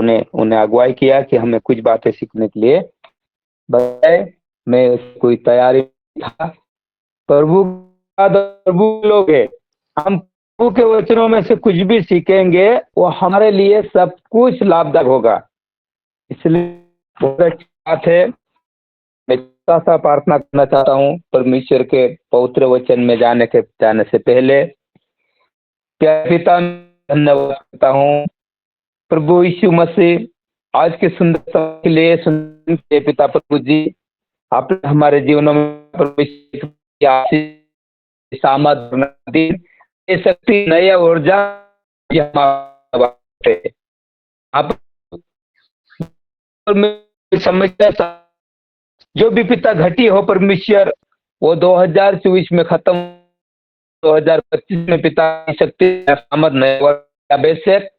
उन्हें उन्हें अगुवाई किया कि हमें कुछ बातें सीखने के लिए बताए। मैं कोई तैयारी था। प्रभु प्रभु लोग है, हम प्रभु के वचनों में से कुछ भी सीखेंगे वो हमारे लिए सब कुछ लाभदायक होगा। इसलिए बहुत अच्छी बात है। मैं छोटा सा प्रार्थना करना चाहता हूँ परमेश्वर के पवित्र वचन में जाने से पहले। प्यारे पिता, धन्यवाद करता हूँ प्रभु यीशु मसीह आज के सुंदर समय के लिए। सुंदर के पिता प्रभु जी, आपने हमारे जीवनों में परमेश्वर की आशीष सामर्थ दी, ये शक्ति नई ऊर्जा ये हमारे आप समस्या जो भी पिता घटी हो परमेश्वर, वो 2024 में खत्म, 2025 में पिता की शक्ति सामर्थ नए बेशक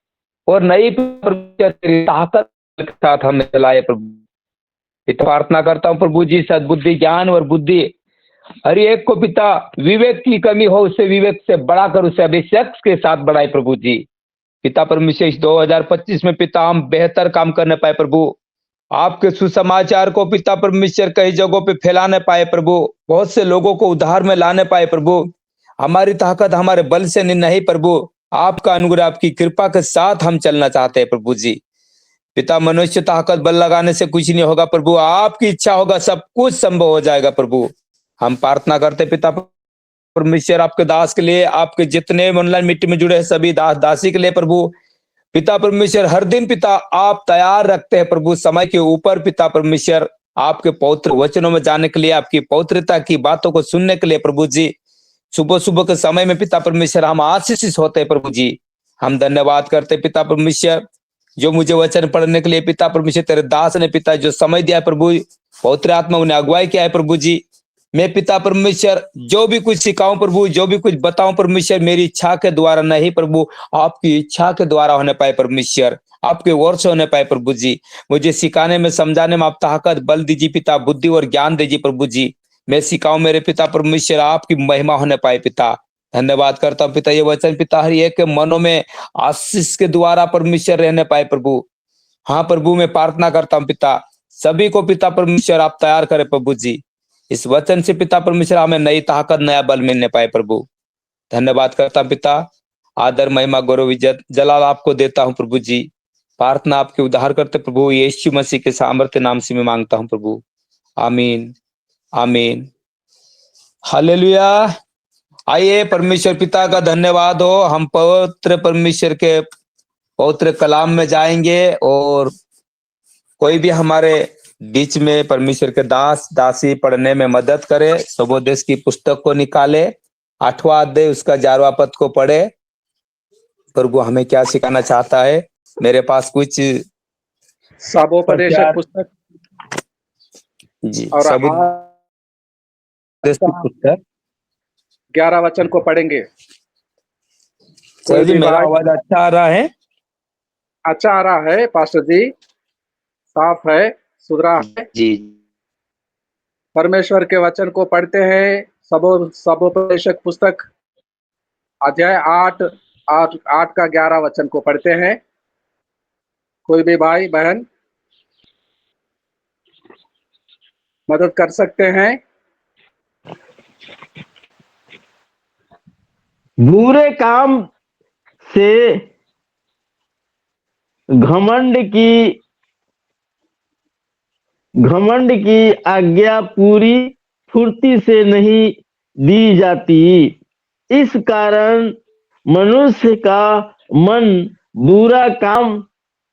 और नई ताकत के साथ हमें चलाए प्रभु। पिता प्रार्थना करता हूँ प्रभु जी, सद्बुद्धि ज्ञान और बुद्धि हर एक को पिता, विवेक की कमी हो उसे विवेक से बढ़ाकर उसे अभिषेक के साथ बढ़ाए प्रभु जी। पिता परमेश्वर इस 2025 में पिता हम बेहतर काम करने पाए प्रभु, आपके सुसमाचार को पिता परमेश्वर कई जगहों पे फैलाने पाए प्रभु, बहुत से लोगों को उद्धार में लाने पाए प्रभु। हमारी ताकत हमारे बल से नहीं प्रभु, आपका अनुग्रह आपकी कृपा के साथ हम चलना चाहते हैं प्रभु जी। पिता मनुष्य ताकत बल लगाने से कुछ नहीं होगा प्रभु, आपकी इच्छा होगा सब कुछ संभव हो जाएगा प्रभु। हम प्रार्थना करते पिता परमेश्वर आपके दास के लिए, आपके जितने ऑनलाइन मीटिंग में जुड़े हैं सभी दास दासी के लिए प्रभु। पिता परमेश्वर हर दिन पिता आप तैयार रखते हैं प्रभु समय के ऊपर पिता परमेश्वर आपके पवित्र वचनों में जाने के लिए, आपकी पवित्रता की बातों को सुनने के लिए प्रभु जी। सुबह सुबह के समय में पिता परमेश्वर हम आशीषित होते हैं प्रभु जी। हम धन्यवाद करते पिता परमेश्वर जो मुझे वचन पढ़ने के लिए पिता परमेश्वर तेरे दास ने पिता जो समय दिया है प्रभु, पवित्र आत्मा उन्हें अगुवाई किया है प्रभु जी। मैं पिता परमेश्वर जो भी कुछ सिखाऊं प्रभु, जो भी कुछ बताऊं परमेश्वर, मेरी इच्छा के द्वारा नहीं प्रभु, आपकी इच्छा के द्वारा होने पाए परमेश्वर, आपके वर्ड से होने पाए प्रभु जी। मुझे सिखाने में समझाने में आप ताकत बल दीजिए पिता, बुद्धि और ज्ञान दीजिए प्रभु जी। मैं सिखाऊं मेरे पिता परमेश्वर, आपकी महिमा होने पाए पिता। धन्यवाद करता हूं पिता, ये वचन पिता हर एक के मनों में आशीष के द्वारा परमेश्वर रहने पाए प्रभु। हाँ प्रभु, मैं प्रार्थना करता हूं पिता सभी को पिता परमेश्वर आप तैयार करें प्रभु जी। इस वचन से पिता परमेश्वर हमें नई ताकत नया बल मिलने पाए प्रभु। धन्यवाद करता हूं पिता, आदर महिमा गौरव इज्जत जलाल आपको देता हूं प्रभु जी। प्रार्थना आपके उद्धार करते प्रभु यीशु मसीह के सामर्थ्य नाम से मैं मांगता हूं प्रभु, आमीन आमीन हालेलुया। आइए परमेश्वर पिता का धन्यवाद हो, हम पवित्र परमेश्वर के पवित्र कलाम में जाएंगे और कोई भी हमारे बीच में परमेश्वर के दास दासी पढ़ने में मदद करे। सबोदेश की पुस्तक को निकाले, 8वां अध्याय उसका 11वां पद को पढ़े। प्रभु हमें क्या सिखाना चाहता है। मेरे पास कुछ सबोपदेशक पुस्तक जी और सबोदेश की पुस्तक 11 वचन को पढ़ेंगे। सर जी मेरा आवाज अच्छा आ रहा है? अच्छा आ रहा है पास्टर जी, साफ है, सुधरा है जी। परमेश्वर के वचन को पढ़ते हैं। सबोपदेशक पुस्तक अध्याय 8 का 11 वचन को पढ़ते हैं। कोई भी भाई बहन मदद कर सकते हैं। बुरे काम से घमंड की आज्ञा पूरी फुर्ती से नहीं दी जाती। इस कारण मनुष्य का मन बुरा काम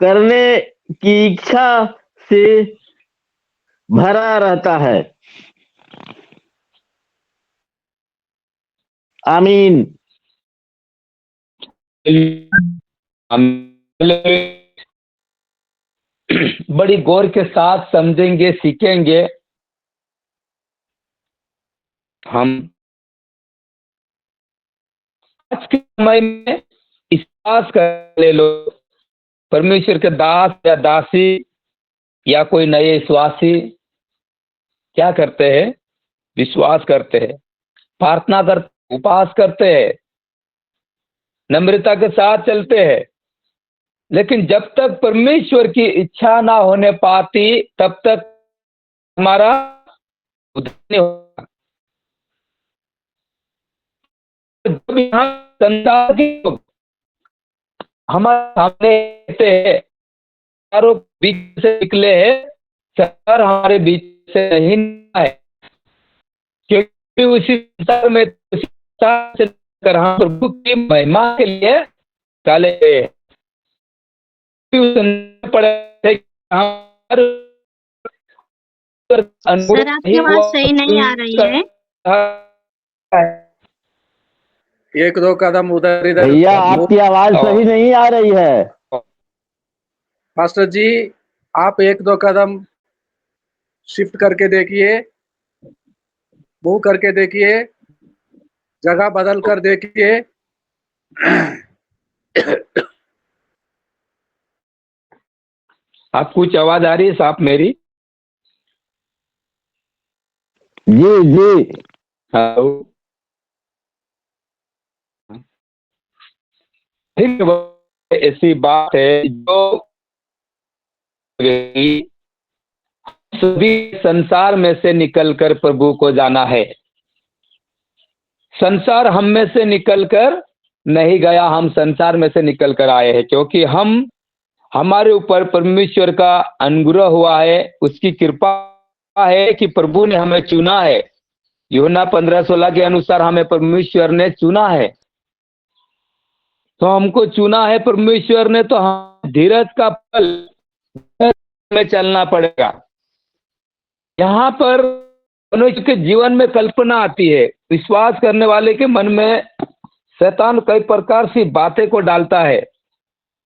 करने की इच्छा से भरा रहता है। आमीन। बड़ी गौर के साथ समझेंगे, सीखेंगे। हम आज के समय में विश्वास कर ले लो, परमेश्वर के दास या दासी या कोई नए विश्वासी क्या करते हैं? विश्वास करते हैं, प्रार्थना करते, उपवास करते हैं, नम्रता के साथ चलते हैं, लेकिन जब तक परमेश्वर की इच्छा ना होने पाती तब तक हमारा उद्धार नहीं होगा। जब यहाँ संसार के लोग हमारे सामने रहते हैं, चारों बीच से निकले हैं, सर हमारे बीच से नहीं निकला है, क्योंकि उसी संसार में उसी संसार से लेकर हम प्रभु की महिमा के लिए डाले गए हैं। पड़े थे कि हमारे अनुभव सर आपकी नहीं आवाज हुआ, सही नहीं आ रही है। एक दो कदम उधर इधर भैया आपकी आवाज सही नहीं आ रही है। पास्टर जी, आप एक दो कदम शिफ्ट करके देखिए, मूव करके देखिए, जगह बदल कर देखिए। आप कुछ आवाज आ रही है साहब मेरी? जी जी। हेलो, ठीक है, ऐसी बात है जो सभी संसार में से निकलकर प्रभु को जाना है। संसार हम में से निकलकर नहीं गया, हम संसार में से निकल कर आए हैं, क्योंकि हमारे ऊपर परमेश्वर का अनुग्रह हुआ है, उसकी कृपा है कि प्रभु ने हमें चुना है। यूहन्ना 15:16 के अनुसार हमें परमेश्वर ने चुना है। तो हमको चुना है परमेश्वर ने, तो हम धीरज का फल में चलना पड़ेगा। यहाँ पर मनुष्य के जीवन में कल्पना आती है। विश्वास करने वाले के मन में शैतान कई प्रकार की बातें को डालता है।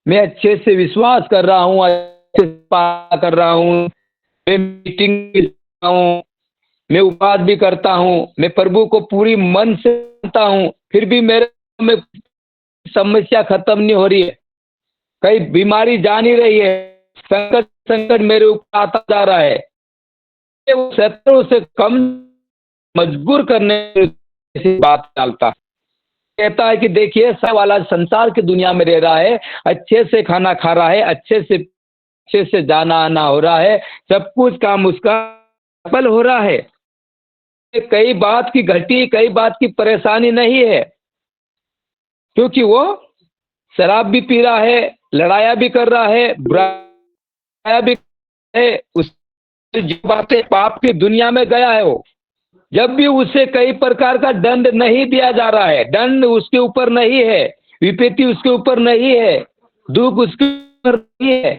मैं अच्छे से विश्वास कर रहा हूँ, अच्छे से पार कर रहा हूँ, मैं मीटिंग भी करता हूँ, मैं उपवास भी करता हूँ, मैं प्रभु को पूरी मन से मानता हूँ, फिर भी मेरे में समस्या खत्म नहीं हो रही है, कई बीमारी जा नहीं रही है, संकट मेरे ऊपर आता जा रहा है। वो शत्रु से कम मजबूर करने की बात डालता है। कहता है कि देखिए सब वाला संसार की दुनिया में रह रहा है, अच्छे से खाना खा रहा है, अच्छे से जाना आना हो रहा है, सब कुछ काम उसका सफल हो रहा है, कई बात की घटी, कई बात की परेशानी नहीं है, क्योंकि वो शराब भी पी रहा है, लड़ाया भी कर रहा है, बुराया भी कर रहा है, उस जो बातें पाप की दुनिया में गया है, वो जब भी उसे कई प्रकार का दंड नहीं दिया जा रहा है, दंड उसके ऊपर नहीं है, विपत्ति उसके ऊपर नहीं है, दुख उसके ऊपर नहीं है।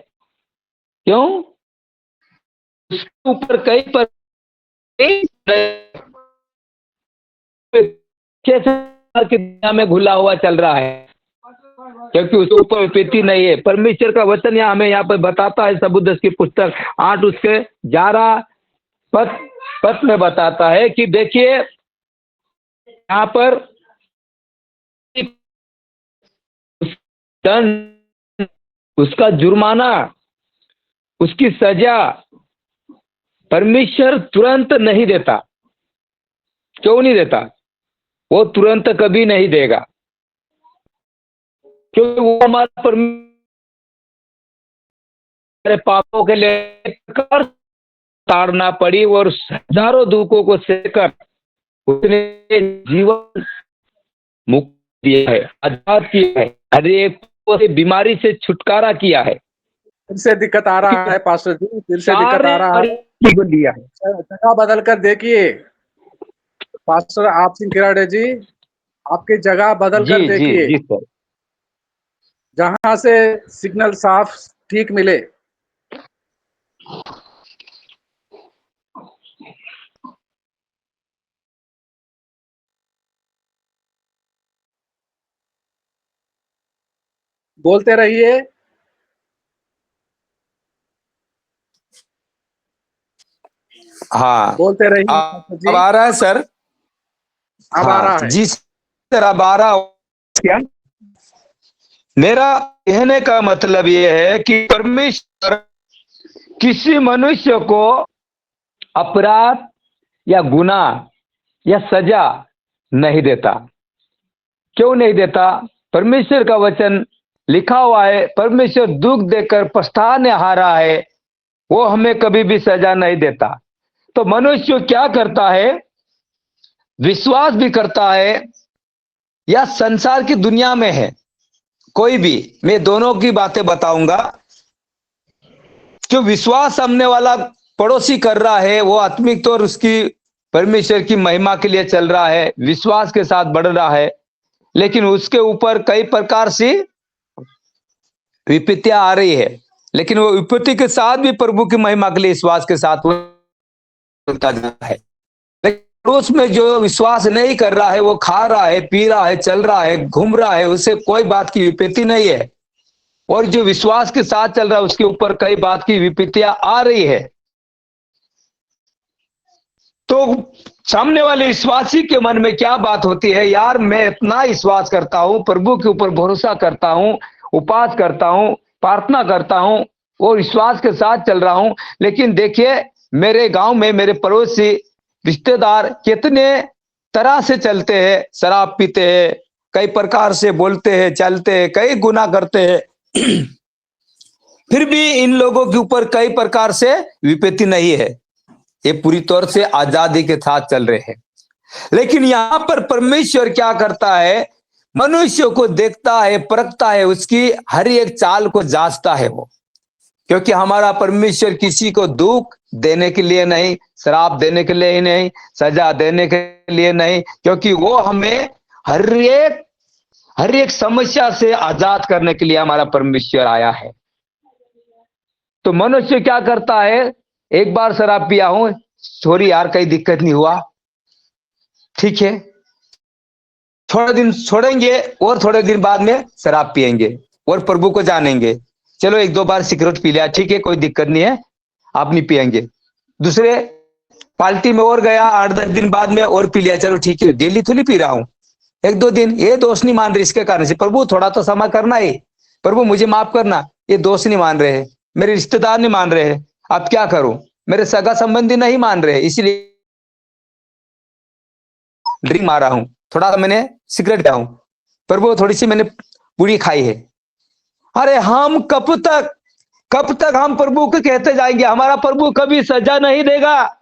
क्यों? उसके ऊपर कई की दुनिया में घुला हुआ चल रहा है, क्योंकि उसके ऊपर विपत्ति नहीं है। परमेश्वर का वचन हमें यहाँ पर बताता है, सबूत की पुस्तक 8 उसके 11 पद में बताता है कि देखिए यहाँ पर दंड, उसका जुर्माना, उसकी सजा परमेश्वर तुरंत नहीं देता। क्यों नहीं देता? वो तुरंत कभी नहीं देगा, क्योंकि वो हमारे पापों के लिए ताड़ना पड़ी और हजारों दुखों को सहकर उसने जीवन मुक्त दिया है, आजाद किया है, हर एक को बीमारी से छुटकारा किया है। फिर से दिक्कत आ रहा है पास्टर जी, फिर से दिक्कत आ रहा है, दिया है। जगह बदल कर देखिए। पास्टर आप सिंह किराड़े जी, आपकी जगह बदल कर जी देखिए, जी सर। जहां से सिग्नल साफ ठीक मिले। बोलते रहिए। हाँ, बोलते रहिए पास्टर जी। अब आ रहा है सर? अब आ रहा है। जी सर, अब आ रहा क्या? मेरा कहने का मतलब ये है कि परमेश्वर किसी मनुष्य को अपराध या गुनाह या सजा नहीं देता। क्यों नहीं देता? परमेश्वर का वचन लिखा हुआ है, परमेश्वर दुख देकर पछताने हारा है, वो हमें कभी भी सजा नहीं देता। तो मनुष्य क्या करता है, विश्वास भी करता है या संसार की दुनिया में है कोई भी, मैं दोनों की बातें बताऊंगा। जो विश्वास सामने वाला पड़ोसी कर रहा है वो आत्मिक तौर उसकी परमेश्वर की महिमा के लिए चल रहा है, विश्वास के साथ बढ़ रहा है, लेकिन उसके ऊपर कई प्रकार से विपत्तियां आ रही है, लेकिन वो विपत्ति के साथ भी प्रभु की महिमा के लिए विश्वास के साथ चलता जा रहा है। लेकिन उसमें जो विश्वास नहीं कर रहा है, वो खा रहा है, पी रहा है, चल रहा है, घूम रहा है, उसे कोई बात की विपत्ति नहीं है। और जो विश्वास के साथ चल रहा है उसके ऊपर कई बात की विपत्तियां आ रही है। तो सामने वाले विश्वासी के मन में क्या बात होती है, यार मैं इतना विश्वास करता हूं, प्रभु के ऊपर भरोसा करता हूं, उपास करता हूं, प्रार्थना करता हूं और विश्वास के साथ चल रहा हूं, लेकिन देखिए मेरे गांव में मेरे पड़ोसी रिश्तेदार कितने तरह से चलते हैं, शराब पीते हैं, कई प्रकार से बोलते हैं, चलते हैं, कई गुनाह करते हैं, फिर भी इन लोगों के ऊपर कई प्रकार से विपत्ति नहीं है, ये पूरी तौर से आजादी के साथ चल रहे हैं। लेकिन यहां पर परमेश्वर क्या करता है, मनुष्य को देखता है, परखता है, उसकी हर एक चाल को जांचता है वो, क्योंकि हमारा परमेश्वर किसी को दुख देने के लिए नहीं, श्राप देने के लिए नहीं, सजा देने के लिए नहीं, क्योंकि वो हमें हर एक समस्या से आजाद करने के लिए हमारा परमेश्वर आया है। तो मनुष्य क्या करता है, एक बार शराब पिया हूं, सॉरी यार कहीं दिक्कत नहीं हुआ, ठीक है, थोड़े दिन छोड़ेंगे और थोड़े दिन बाद में शराब पिएंगे और प्रभु को जानेंगे। चलो एक दो बार सिगरेट पी लिया, ठीक है, कोई दिक्कत नहीं है, आप नहीं पिएंगे। दूसरे पार्टी में और गया, 8-10 दिन बाद में और पी लिया, चलो ठीक है, डेली थोड़ी पी रहा हूं, एक दो दिन, ये दोस्त नहीं मान रहे, इसके कारण से प्रभु थोड़ा तो क्षमा करना है, प्रभु मुझे माफ करना, ये दोस्त नहीं मान रहे, मेरे रिश्तेदार नहीं मान रहे, अब क्या करूं, मेरे सगा संबंधी नहीं मान रहे, इसलिए ड्रिंक मारा हूं, थोड़ा मैंने सिगरेट पिया हूं, प्रभु थोड़ी सी मैंने पूरी खाई है। अरे हम कब तक हम प्रभु को कहते जाएंगे, हमारा प्रभु कभी सजा नहीं देगा,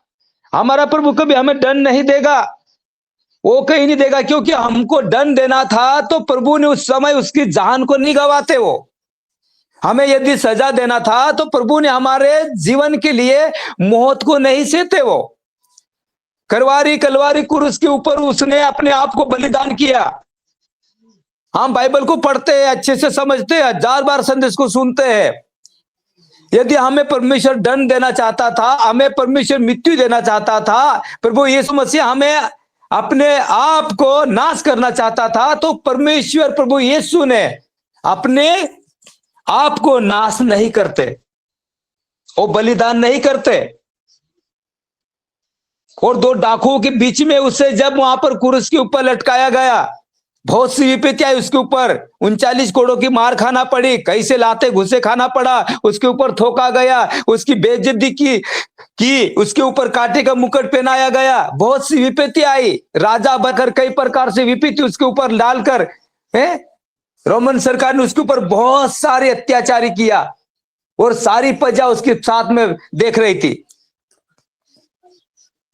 हमारा प्रभु कभी हमें दंड नहीं देगा, वो कहीं नहीं देगा, क्योंकि हमको दंड देना था तो प्रभु ने उस समय उसकी जान को नहीं गवाते, वो हमें यदि सजा देना था तो प्रभु ने हमारे जीवन के लिए मौत को नहीं सहते, वो कलवारी क्रूस के ऊपर उसने अपने आप को बलिदान किया। हम बाइबल को पढ़ते हैं, अच्छे से समझते हैं, 1000 बार संदेश को सुनते हैं। यदि हमें परमेश्वर दंड देना चाहता था, हमें परमेश्वर मृत्यु देना चाहता था, प्रभु यीशु मसीह हमें अपने आप को नाश करना चाहता था, तो परमेश्वर प्रभु यीशु ने अपने आप को नाश नहीं करते, वो बलिदान नहीं करते। और दो डाकुओं के बीच में उसे जब वहां पर क्रूस के ऊपर लटकाया गया, बहुत सी विपत्तियां उसके ऊपर, 39 कोड़ों की मार खाना पड़ी, कैसे लाते घुसे खाना पड़ा, उसके ऊपर थोका गया, उसकी बेइज्जती की उसके ऊपर कांटे का मुकुट पहनाया गया, बहुत सी विपत्ति आई, राजा बनकर कई प्रकार से विपत्ति उसके ऊपर डालकर रोमन सरकार ने उसके ऊपर बहुत सारे अत्याचारी किया और सारी प्रजा उसके साथ में देख रही थी।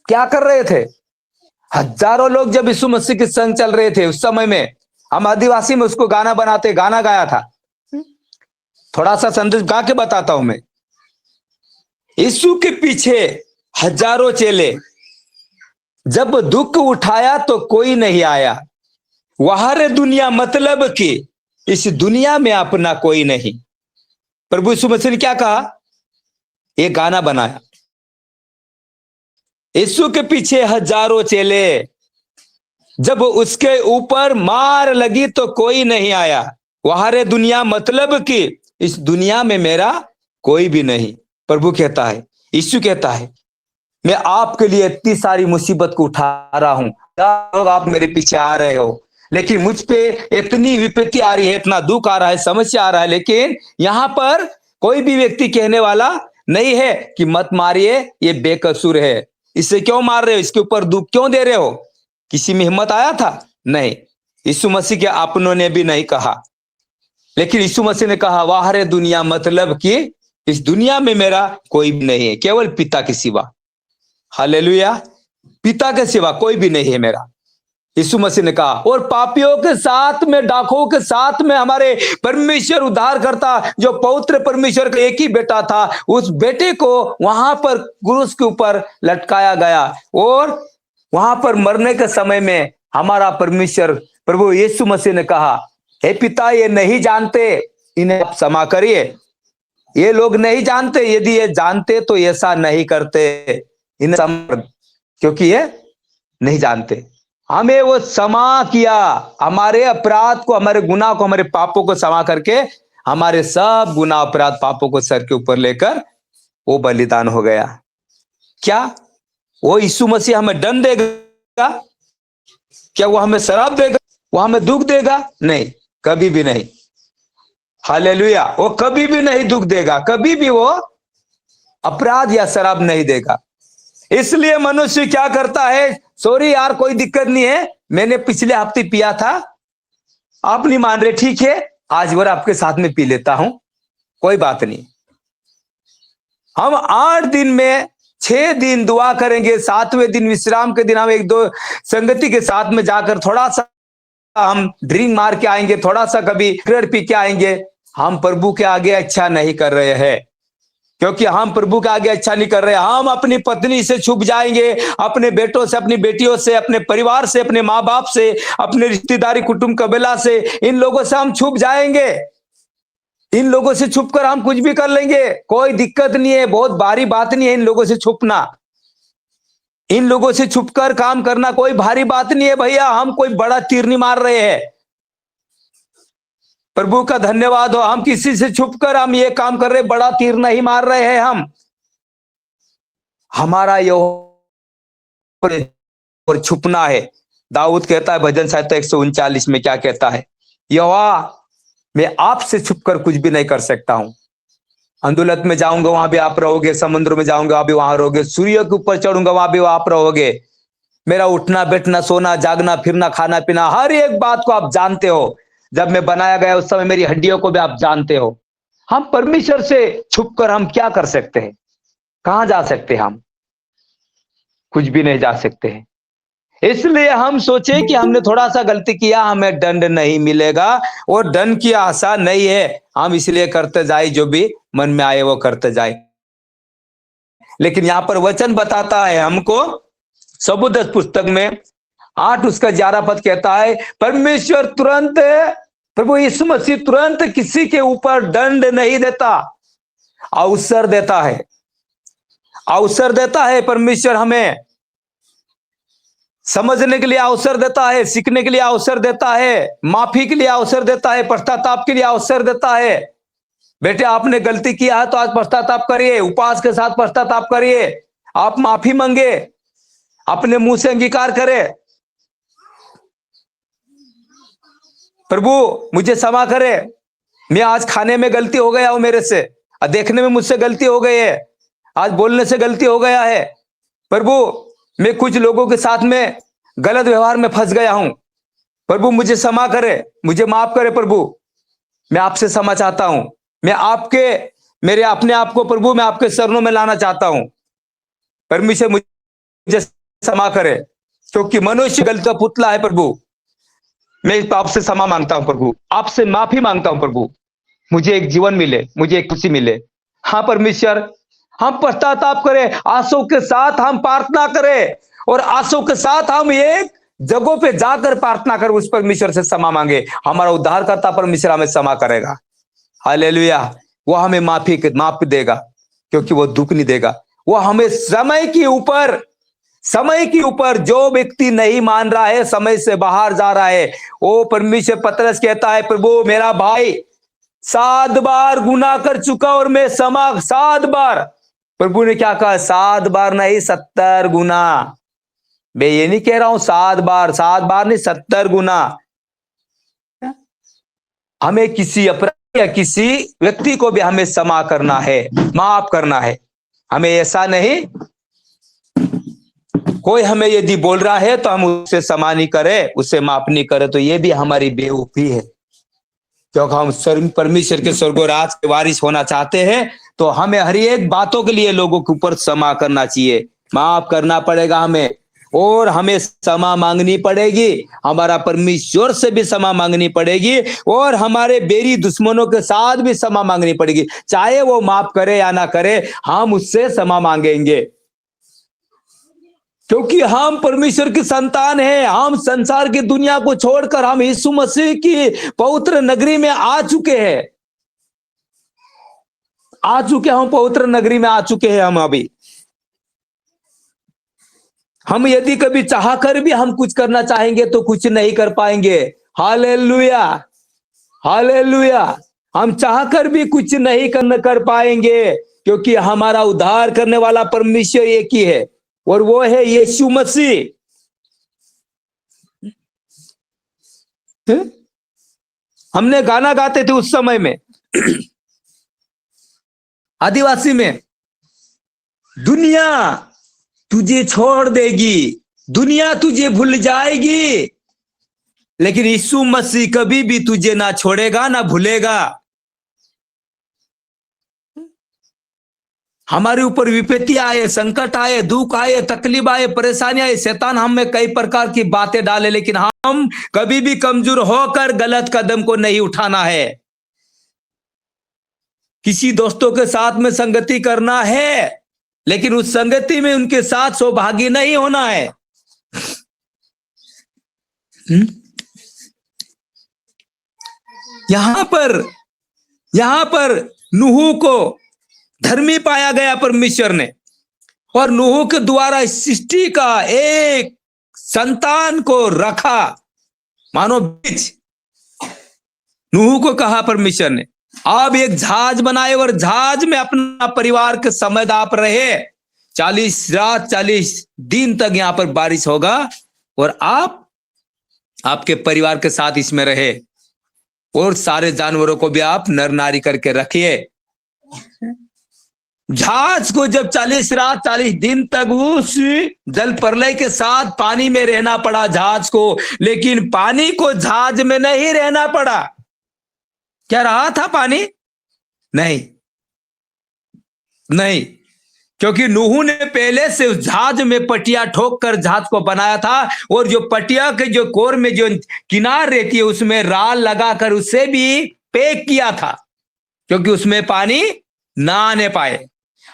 क्या कर रहे थे, हजारों लोग जब यीशु मसीह के संग चल रहे थे उस समय में, हम आदिवासी में उसको गाना बनाते, गाना गाया था, थोड़ा सा संदेश गा के बताता हूं मैं। यीशु के पीछे हजारों चेले, जब दुख उठाया तो कोई नहीं आया, वहां रे दुनिया मतलब कि इस दुनिया में अपना कोई नहीं। प्रभु यीशु मसीह ने क्या कहा, ये गाना बनाया, यीशु के पीछे हजारों चेले, जब उसके ऊपर मार लगी तो कोई नहीं आया, वहां रे दुनिया मतलब कि इस दुनिया में मेरा कोई भी नहीं। प्रभु कहता है, यीशु कहता है, मैं आपके लिए इतनी सारी मुसीबत को उठा रहा हूं, लोग आप मेरे पीछे आ रहे हो, लेकिन मुझ पे इतनी विपत्ति आ रही है, इतना दुख आ रहा है, समस्या आ रहा है, लेकिन यहां पर कोई भी व्यक्ति कहने वाला नहीं है कि मत मारिए, ये बेकसूर है, इसे क्यों मार रहे हो, इसके ऊपर दुख क्यों दे रहे हो। किसी में हिम्मत आया था? नहीं, यीशु मसीह के अपनों ने भी नहीं कहा। लेकिन यीशु मसीह ने कहा वाह रे दुनिया, मतलब कि इस दुनिया में मेरा कोई भी नहीं है, केवल पिता के सिवा। हालेलुया, पिता के सिवा कोई भी नहीं है मेरा, यीशु मसीह ने कहा। और पापियों के साथ में, डाकुओं के साथ में हमारे परमेश्वर उद्धार करता, जो पवित्र परमेश्वर का एक ही बेटा था, उस बेटे को वहां पर क्रूस के ऊपर लटकाया गया। और वहां पर मरने के समय में हमारा परमेश्वर प्रभु यीशु मसीह ने कहा, हे पिता, ये नहीं जानते, इन्हें आप क्षमा करिए। ये लोग नहीं जानते, यदि ये जानते तो ऐसा नहीं करते, इन्हें क्योंकि ये नहीं जानते। हमें वो क्षमा किया, हमारे अपराध को, हमारे गुनाह को, हमारे पापों को क्षमा करके हमारे सब गुनाह अपराध पापों को सर के ऊपर लेकर वो बलिदान हो गया। क्या वो यीशु मसीह हमें दंड देगा? क्या वो हमें शराब देगा? वो हमें दुख देगा? नहीं, कभी भी नहीं। हालेलुया, वो कभी भी नहीं दुख देगा, कभी भी वो अपराध या शराब नहीं देगा। इसलिए मनुष्य क्या करता है, सॉरी यार कोई दिक्कत नहीं है, मैंने पिछले हफ्ते पिया था, आप नहीं मान रहे, ठीक है आज बार आपके साथ में पी लेता हूं, कोई बात नहीं। हम 8 दिन में 6 दिन दुआ करेंगे, 7वें दिन विश्राम के दिन हम 1-2 संगति के साथ में जाकर थोड़ा सा हम ड्रिंक मार के आएंगे, थोड़ा सा कभी सिगरेट पी के आएंगे। हम प्रभु के आगे अच्छा नहीं कर रहे हैं, क्योंकि हम प्रभु के आगे अच्छा नहीं कर रहे। हम अपनी पत्नी से छुप जाएंगे, अपने बेटों से, अपनी बेटियों से, अपने परिवार से, अपने माँ बाप से, अपने रिश्तेदारी कुटुंब कबीला से, इन लोगों से हम छुप जाएंगे। इन लोगों से छुपकर हम कुछ भी कर लेंगे, कोई दिक्कत नहीं है, बहुत भारी बात नहीं है इन लोगों से छुपना। इन लोगों से छुपकर काम करना कोई भारी बात नहीं है भैया, हम कोई बड़ा तीर नहीं मार रहे हैं। प्रभु का धन्यवाद हो, हम किसी से छुपकर हम ये काम कर रहे, बड़ा तीर नहीं मार रहे हैं हम। हमारा यो और छुपना है। दाऊद कहता है भजन संहिता 139 में, क्या कहता है, यहोवा मैं आपसे छुपकर कुछ भी नहीं कर सकता हूं। अंदुलत में जाऊंगा वहां भी आप रहोगे, समुद्र में जाऊंगा वहां भी वहां रहोगे, सूर्य के ऊपर चढ़ूंगा वहां भी आप रहोगे। मेरा उठना बैठना, सोना जागना, फिरना, खाना पीना, हर एक बात को आप जानते हो। जब मैं बनाया गया उस समय मेरी हड्डियों को भी आप जानते हो। हम परमेश्वर से छुपकर हम क्या कर सकते हैं? कहां जा सकते हैं? हम कुछ भी नहीं जा सकते हैं। इसलिए हम सोचे कि हमने थोड़ा सा गलती किया, हमें दंड नहीं मिलेगा, और दंड की आशा नहीं है। हम इसलिए करते जाए, जो भी मन में आए वो करते जाए। लेकिन यहां पर वचन बताता है हमको, सबूत पुस्तक में 8 उसका 11 पद कहता है, परमेश्वर तुरंत, प्रभु यीशु मसीह तुरंत किसी के ऊपर दंड नहीं देता, अवसर देता है। अवसर देता है परमेश्वर, हमें समझने के लिए अवसर देता है, सीखने के लिए अवसर देता है, माफी के लिए अवसर देता है, पश्चाताप के लिए अवसर देता है। बेटे आपने गलती किया है तो आज पश्चाताप करिए, उपवास के साथ पश्चाताप करिए, आप माफी मांगे, अपने मुंह से अंगीकार करें, प्रभु मुझे क्षमा करे, मैं आज खाने में गलती हो गया हूं मेरे से, देखने में मुझसे गलती हो गई है, आज बोलने से गलती हो गया है, प्रभु मैं कुछ लोगों के साथ में गलत व्यवहार में फंस गया हूं, प्रभु मुझे क्षमा करे, मुझे माफ करे प्रभु, मैं आपसे क्षमा चाहता हूं, मैं आपके, मेरे अपने आप को प्रभु मैं आपके चरणों में लाना चाहता हूं, परमेश्वर मुझे क्षमा करे, क्योंकि मनुष्य गलती का पुतला है प्रभु। मैं आपसे क्षमा मांगता हूं प्रभु, आपसे माफी मांगता हूं प्रभु, मुझे एक जीवन मिले, मुझे एक खुशी मिले। हाँ परमेश्वर, हम पश्चाताप करें, आंसू के साथ हम प्रार्थना करें, और आंसू के साथ हम एक जगहों पे जाकर प्रार्थना कर उस परमेश्वर से क्षमा मांगे। हमारा उद्धारकर्ता परमेश्वर हमें क्षमा करेगा। हालेलुया, वो हमें माफ देगा, क्योंकि वो दुख नहीं देगा। वो हमें समय के ऊपर जो व्यक्ति नहीं मान रहा है, समय से बाहर जा रहा है, वो परमेश्वर पतरस कहता है, प्रभु मेरा भाई 7 बार गुनाह कर चुका और मैं क्षमा 7 बार। प्रभु ने क्या कहा? 7 बार नहीं, 70 गुना। मैं ये नहीं कह रहा हूं 7 बार नहीं, 70 गुना। हमें किसी अपराध या किसी व्यक्ति को भी हमें क्षमा करना है, माफ करना है। हमें ऐसा नहीं, कोई हमें यदि बोल रहा है तो हम उससे क्षमा नहीं करें, उससे माफ नहीं करें, तो ये भी हमारी बेवकूफी है। क्योंकि हम परमेश्वर के स्वर्गराज के वारिस होना चाहते हैं, तो हमें हर एक बातों के लिए लोगों के ऊपर क्षमा करना चाहिए, माफ करना पड़ेगा हमें, और हमें क्षमा मांगनी पड़ेगी, हमारा परमेश्वर से भी क्षमा मांगनी पड़ेगी, और हमारे बेरी दुश्मनों के साथ भी क्षमा मांगनी पड़ेगी। चाहे वो माफ करे या ना करे, हम उससे क्षमा मांगेंगे, क्योंकि हम परमेश्वर की संतान हैं। हम संसार की दुनिया को छोड़कर हम यीशु मसीह की पवित्र नगरी में आ चुके हैं, हम पवित्र नगरी में आ चुके हैं। हम अभी हम यदि कभी चाह कर भी हम कुछ करना चाहेंगे तो कुछ नहीं कर पाएंगे। Hallelujah, hallelujah. हम चाह कर भी कुछ नहीं कर पाएंगे, क्योंकि हमारा उद्धार करने वाला परमेश्वर एक ही है, और वो है यीशु मसीह। हमने गाना गाते थे उस समय में आदिवासी में, दुनिया तुझे छोड़ देगी, दुनिया तुझे भूल जाएगी, लेकिन यीशु मसीह कभी भी तुझे ना छोड़ेगा ना भूलेगा। हमारे ऊपर विपत्ति आए, संकट आए, दुख आए, तकलीफ आए, परेशानी आए, शैतान हमें कई प्रकार की बातें डाले, लेकिन हम कभी भी कमजोर होकर गलत कदम को नहीं उठाना है। किसी दोस्तों के साथ में संगति करना है, लेकिन उस संगति में उनके साथ सौभागी नहीं होना है। यहां पर नूह को धर्मी पाया गया परमेश्वर ने, और नूह के द्वारा सृष्टि का एक संतान को रखा, मानो बीज। नूह को कहा परमेश्वर ने, आप एक जहाज बनाए और जहाज में अपना परिवार के समेत आप रहे। 40 रात 40 दिन तक यहां पर बारिश होगा, और आप आपके परिवार के साथ इसमें रहे, और सारे जानवरों को भी आप नर नारी करके रखिए। जहाज को जब 40 रात 40 दिन तक उस जल प्रलय के साथ पानी में रहना पड़ा जहाज को, लेकिन पानी को जहाज में नहीं रहना पड़ा। क्या रहा था पानी? नहीं, क्योंकि नूह ने पहले से उस जहाज में पटिया ठोक कर जहाज को बनाया था, और जो पटिया के जो कोर में जो किनार रहती है उसमें राल लगाकर उसे भी पैक किया था, क्योंकि उसमें पानी ना आने पाए।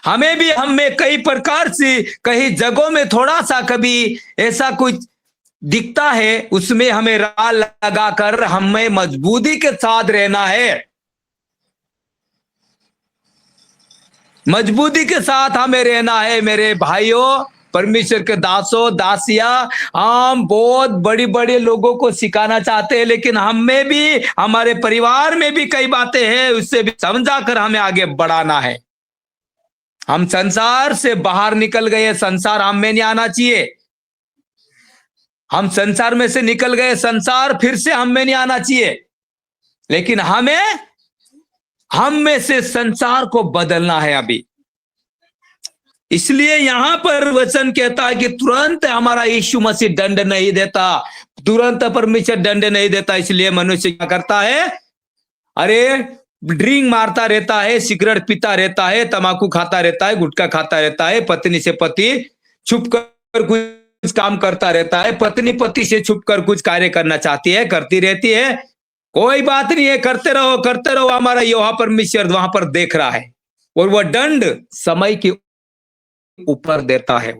हमें कई प्रकार से कई जगहों में थोड़ा सा कभी ऐसा कुछ दिखता है, उसमें हमें राल लगाकर हमें मजबूती के साथ रहना है, मजबूती के साथ हमें रहना है। मेरे भाइयों, परमेश्वर के दासों दासिया, हम बहुत बड़ी बड़े लोगों को सिखाना चाहते हैं, लेकिन हमें भी हमारे परिवार में भी कई बातें हैं, उससे भी समझा कर हमें आगे बढ़ाना है। हम संसार से बाहर निकल गए, संसार हम में नहीं आना चाहिए। हम संसार में से निकल गए, संसार फिर से हम में नहीं आना चाहिए, लेकिन हमें हम में से संसार को बदलना है अभी। इसलिए यहां पर वचन कहता है कि तुरंत हमारा यीशु मसीह दंड नहीं देता, तुरंत परमेश्वर दंड नहीं देता। इसलिए मनुष्य क्या करता है? अरे ड्रिंक मारता रहता है, सिगरेट पीता रहता है, तंबाकू खाता रहता है, गुटखा खाता रहता है, पत्नी से पति छुप कर कुछ काम करता रहता है, पत्नी पति से छुप कर कुछ कार्य करना चाहती है, करती रहती है। कोई बात नहीं है, करते रहो, हमारा यहोवा परमेश्वर वहां पर देख रहा है, और वह दंड समय के ऊपर देता है।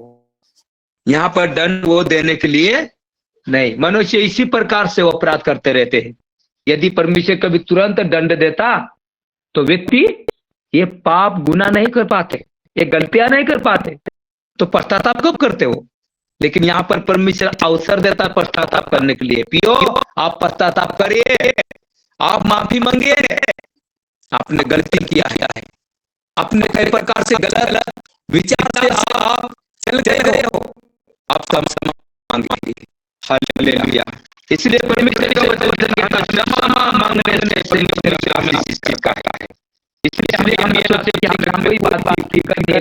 यहां पर दंड वो देने के लिए नहीं, मनुष्य इसी प्रकार से वो अपराध करते रहते हैं। यदि परमेश्वर कभी तुरंत दंड देता तो व्यक्ति ये पाप गुनाह नहीं कर पाते, ये गलतियां नहीं कर पाते, तो पश्चाताप कब करते हो? लेकिन यहाँ पर परमेश्वर अवसर देता है पश्चाताप करने के लिए। पियो, आप पश्चाताप करिए, आप माफी मांगिए, आपने गलती किया है, आपने कई प्रकार से गलत विचार से आप चल रहे हो, आप क्षमा मांगिए। हालेलुया। इसलिए परमेश्वर का वचन कहता है क्षमा मांगने से परमेश्वर हमें आशीष करता है। इसलिए हम ये सोचे कि हम कोई बात की गलती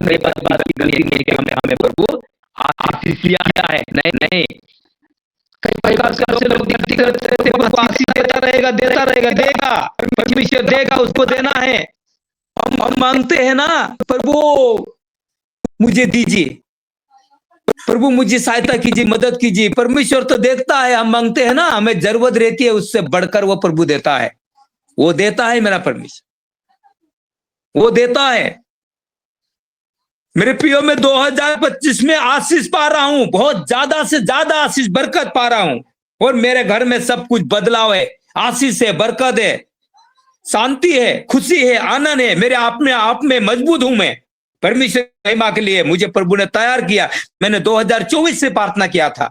नहीं कि हमें प्रभु आशीष दिया है। नहीं, कई प्रकार से लोग करते हैं, आशीष देता रहेगा देगा, परमेश्वर देगा, उसको देना है। हम मांगते हैं ना, प्रभु मुझे दीजिए, प्रभु मुझे सहायता कीजिए, मदद कीजिए। परमेश्वर तो देता है, हम मांगते हैं ना, हमें जरूरत रहती है, उससे बढ़कर वो प्रभु देता है। वो देता है मेरा परमेश्वर, वो देता है। मेरे प्रियो में 2025 में आशीष पा रहा हूं, बहुत ज्यादा से ज्यादा आशीष बरकत पा रहा हूं, और मेरे घर में सब कुछ बदलाव है, आशीष है, बरकत है, शांति है, खुशी है, आनंद है। मेरे आप में मजबूत हूं मैं। परमेश्वर की महिमा के लिए मुझे प्रभु ने तैयार किया। मैंने 2024 से प्रार्थना किया था,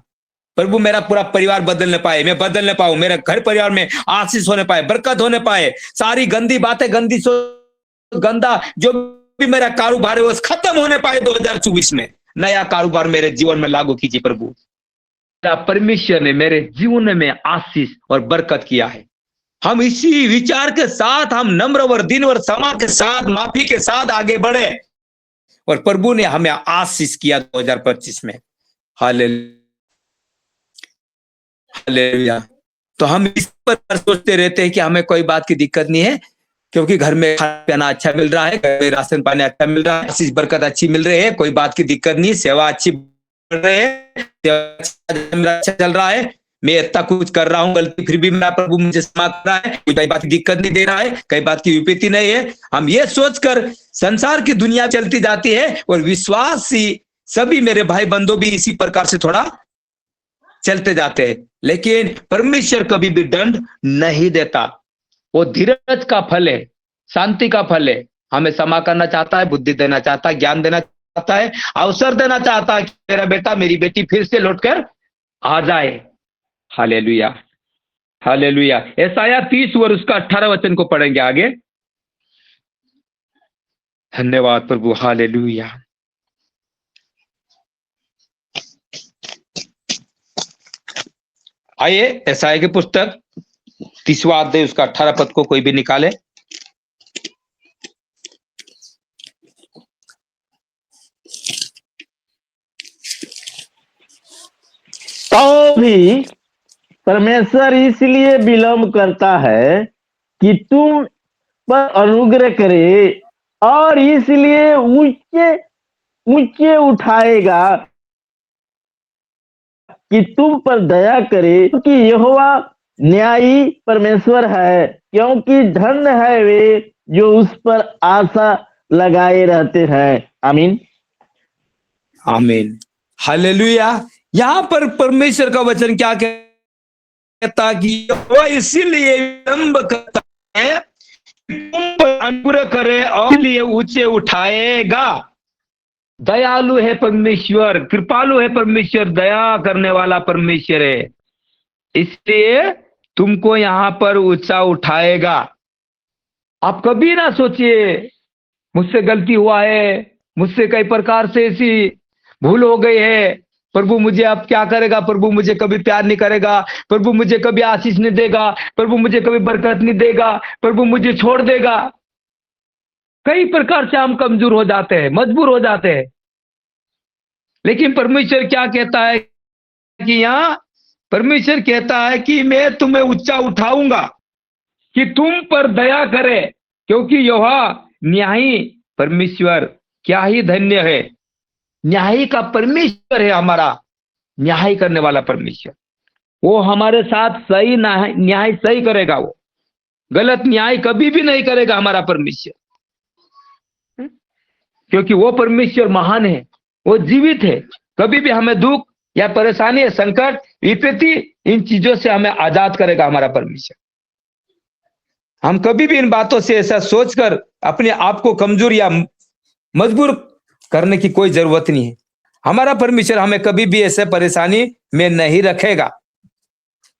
प्रभु मेरा पूरा परिवार बदलने पाए, मैं बदलने पाऊं, मेरे घर परिवार में आशीष होने पाए, बरकत होने पाए, सारी गंदी बातें, गंदी सोच, गंदा जो भी मेरा कारोबार है वो खत्म होने पाए। 2024 में नया कारोबार मेरे जीवन में लागू कीजिए प्रभु। परमेश्वर ने मेरे जीवन में आशीष और बरकत किया है। हम इसी विचार के साथ, हम नम्र और दीनवर क्षमा के साथ, माफी के साथ आगे बढ़े, और प्रभु ने हमें आशीष किया 2025 में। हालेलुया। तो हम इस पर सोचते रहते हैं कि हमें कोई बात की दिक्कत नहीं है, क्योंकि घर में खाना पीना अच्छा मिल रहा है, घर में राशन पानी अच्छा मिल रहा है, आशीष बरकत अच्छी मिल रही है, कोई बात की दिक्कत नहीं, सेवा अच्छी बढ़ रही है, अच्छा चल रहा है, मैं इतना कुछ कर रहा हूँ गलती, फिर भी मेरा प्रभु मुझे क्षमा कर रहा है, कोई बात की दिक्कत नहीं दे रहा है, कई बात की विपत्ति नहीं है। हम ये सोचकर संसार की दुनिया चलती जाती है, और विश्वासी सभी मेरे भाई बंधु भी इसी प्रकार से थोड़ा चलते जाते हैं। लेकिन परमेश्वर कभी भी दंड नहीं देता, वो धीरज का फल है, शांति का फल है। हमें क्षमा करना चाहता है, बुद्धि देना चाहता है, ज्ञान देना चाहता है, अवसर देना चाहता है कि मेरा बेटा मेरी बेटी फिर से लौटकर आ जाए। Hallelujah, hallelujah. यशायाह 30 और उसका 18 वचन को पढ़ेंगे आगे। धन्यवाद प्रभु, हालेलुया। आइए यशायाह की पुस्तक 30वां अध्याय उसका 18 पद को कोई भी निकाले। तो भी परमेश्वर इसलिए विलंब करता है कि तुम पर अनुग्रह करे, और इसलिए ऊंचे ऊंचे उठाएगा कि तुम पर दया करे, क्योंकि यहोवा न्यायी परमेश्वर है, क्योंकि धन्य है वे जो उस पर आशा लगाए रहते हैं। आमीन, आमीन, हालेलुया। यहां पर परमेश्वर का वचन क्या कहता कि वो इसीलिए विलंब करता है, तुम पर अनुग्रह करे और लिए ऊंचे उठाएगा। दयालु है परमेश्वर, कृपालु है परमेश्वर, दया करने वाला परमेश्वर है, इसलिए तुमको यहां पर ऊंचा उठाएगा। आप कभी ना सोचिए मुझसे गलती हुआ है, मुझसे कई प्रकार से ऐसी भूल हो गई है, प्रभु मुझे अब क्या करेगा, प्रभु मुझे कभी प्यार नहीं करेगा, प्रभु मुझे कभी आशीष नहीं देगा, प्रभु मुझे कभी बरकत नहीं देगा, प्रभु मुझे छोड़ देगा। कई प्रकार से हम कमजोर हो जाते हैं, मजबूर हो जाते हैं। लेकिन परमेश्वर क्या कहता है कि यहां परमेश्वर कहता है कि मैं तुम्हें ऊंचा उठाऊंगा, कि तुम पर दया करे, क्योंकि यहोवा न्यायी परमेश्वर, क्या ही धन्य है, न्यायी का परमेश्वर है हमारा, न्याय करने वाला परमेश्वर। वो हमारे साथ सही न्याय सही करेगा, वो गलत न्याय कभी भी नहीं करेगा हमारा परमेश्वर, क्योंकि वो परमेश्वर महान है, वो जीवित है। कभी भी हमें दुख या परेशानी, संकट, विपत्ति, इन चीजों से हमें आजाद करेगा हमारा परमेश्वर। हम कभी भी इन बातों से ऐसा सोचकर अपने आप को कमजोर या मजबूर करने की कोई जरूरत नहीं है। हमारा परमेश्वर हमें कभी भी ऐसे परेशानी में नहीं रखेगा,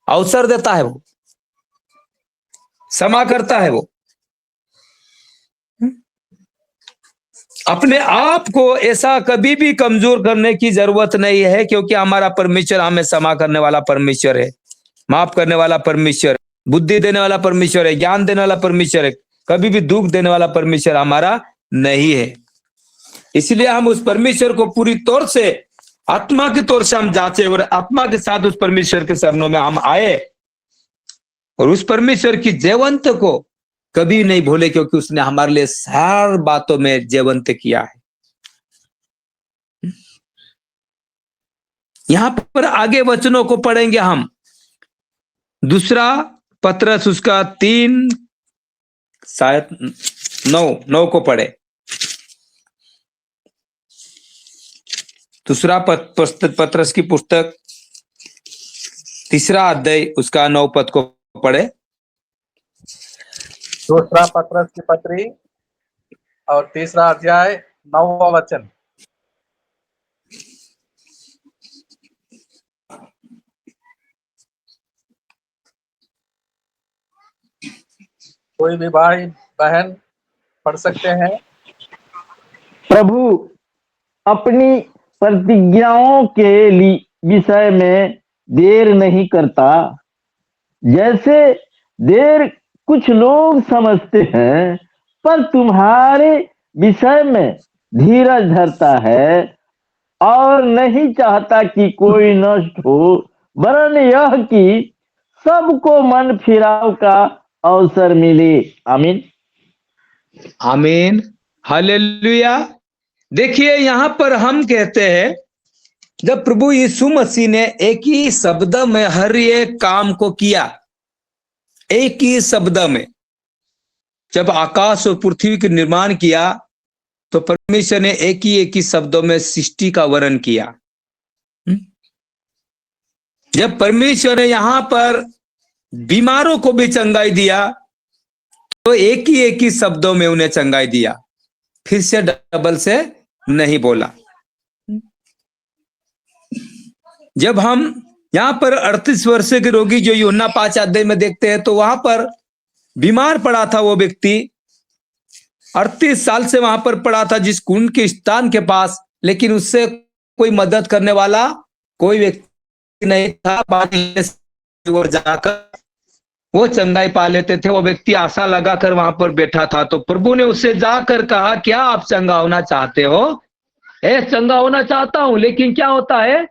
अवसर देता है, वो क्षमा करता है, वो अपने आप को ऐसा कभी भी कमजोर करने की जरूरत नहीं है, क्योंकि हमारा परमेश्वर हमें क्षमा करने वाला परमेश्वर है, माफ करने वाला परमेश्वर, बुद्धि देने वाला परमेश्वर है, ज्ञान देने वाला परमेश्वर है, कभी भी दुख देने वाला परमेश्वर हमारा नहीं है। इसलिए हम उस परमेश्वर को पूरी तौर से आत्मा के तौर से हम जांचे और आत्मा के साथ उस परमेश्वर के चरणों में हम आए और उस परमेश्वर की जयवंत को कभी नहीं भूले, क्योंकि उसने हमारे लिए हर बातों में जयवंत किया है। यहां पर आगे वचनों को पढ़ेंगे हम। दूसरा पत्रस उसका 3 शायद 9 को पढ़े। दूसरा पत्रस की पुस्तक 3 अध्याय उसका 9 पद को पढ़े। दूसरा पत्रस की पत्री और 3 अध्याय 9वां वचन। कोई भी भाई बहन पढ़ सकते हैं। प्रभु अपनी प्रतिज्ञाओं के विषय में देर नहीं करता, जैसे देर कुछ लोग समझते हैं, पर तुम्हारे विषय में धीरज धरता है और नहीं चाहता कि कोई नष्ट हो, वरन यह कि सबको मन फिराव का अवसर मिले। आमीन आमीन, हालेलुया। देखिए यहां पर हम कहते हैं, जब प्रभु यीशु मसीह ने एक ही शब्द में हर एक काम को किया, एक ही शब्द में जब आकाश और पृथ्वी का निर्माण किया, तो परमेश्वर ने एक ही शब्दों में सृष्टि का वर्णन किया। जब परमेश्वर ने यहां पर बीमारों को भी चंगाई दिया, तो एक ही शब्दों में उन्हें चंगाई दिया, फिर से डबल से नहीं बोला। जब हम यहां पर 38 वर्ष के रोगी जो यूहन्ना 5 अध्याय में देखते हैं, तो वहां पर बीमार पड़ा था वो व्यक्ति, 38 साल से वहां पर पड़ा था जिस कुंड के स्थान के पास, लेकिन उससे कोई मदद करने वाला कोई व्यक्ति नहीं था। और जाकर वो चंगाई पा लेते थे। वो व्यक्ति आशा लगाकर वहां पर बैठा था, तो प्रभु ने उससे जाकर कहा, क्या आप चंगा होना चाहते हो? चंगा होना चाहता हूं। लेकिन क्या होता है,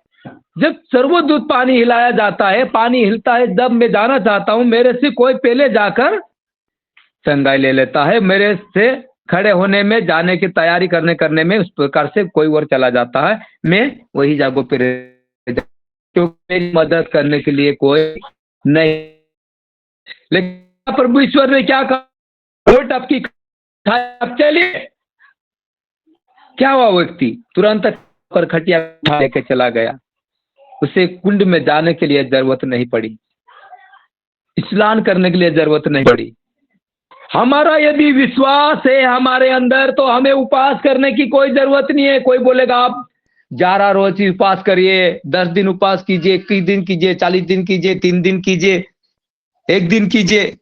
जब सर्वदूत पानी हिलाया जाता है, पानी हिलता है, जब मैं जाना चाहता हूं, मेरे से कोई पहले जाकर चंगाई ले लेता है। मेरे से खड़े होने में, जाने की तैयारी करने में उस प्रकार से कोई और चला जाता है, मैं वही जगह पे, क्योंकि मेरी मदद करने के लिए कोई नहीं। लेकिन प्रभु ईश्वर ने क्या कहा, टपकी चलिए। क्या हुआ, व्यक्ति तुरंत पर खटिया उठा लेके चला गया। उसे कुंड में जाने के लिए जरूरत नहीं पड़ी, स्नान करने के लिए जरूरत नहीं पड़ी। हमारा यदि विश्वास है हमारे अंदर, तो हमें उपवास करने की कोई जरूरत नहीं है। कोई बोलेगा आप 11 रोज उपवास करिए, 10 दिन उपवास कीजिए, 21 दिन कीजिए, 40 दिन कीजिए, 3 दिन कीजिए, 1 दिन कीजिए,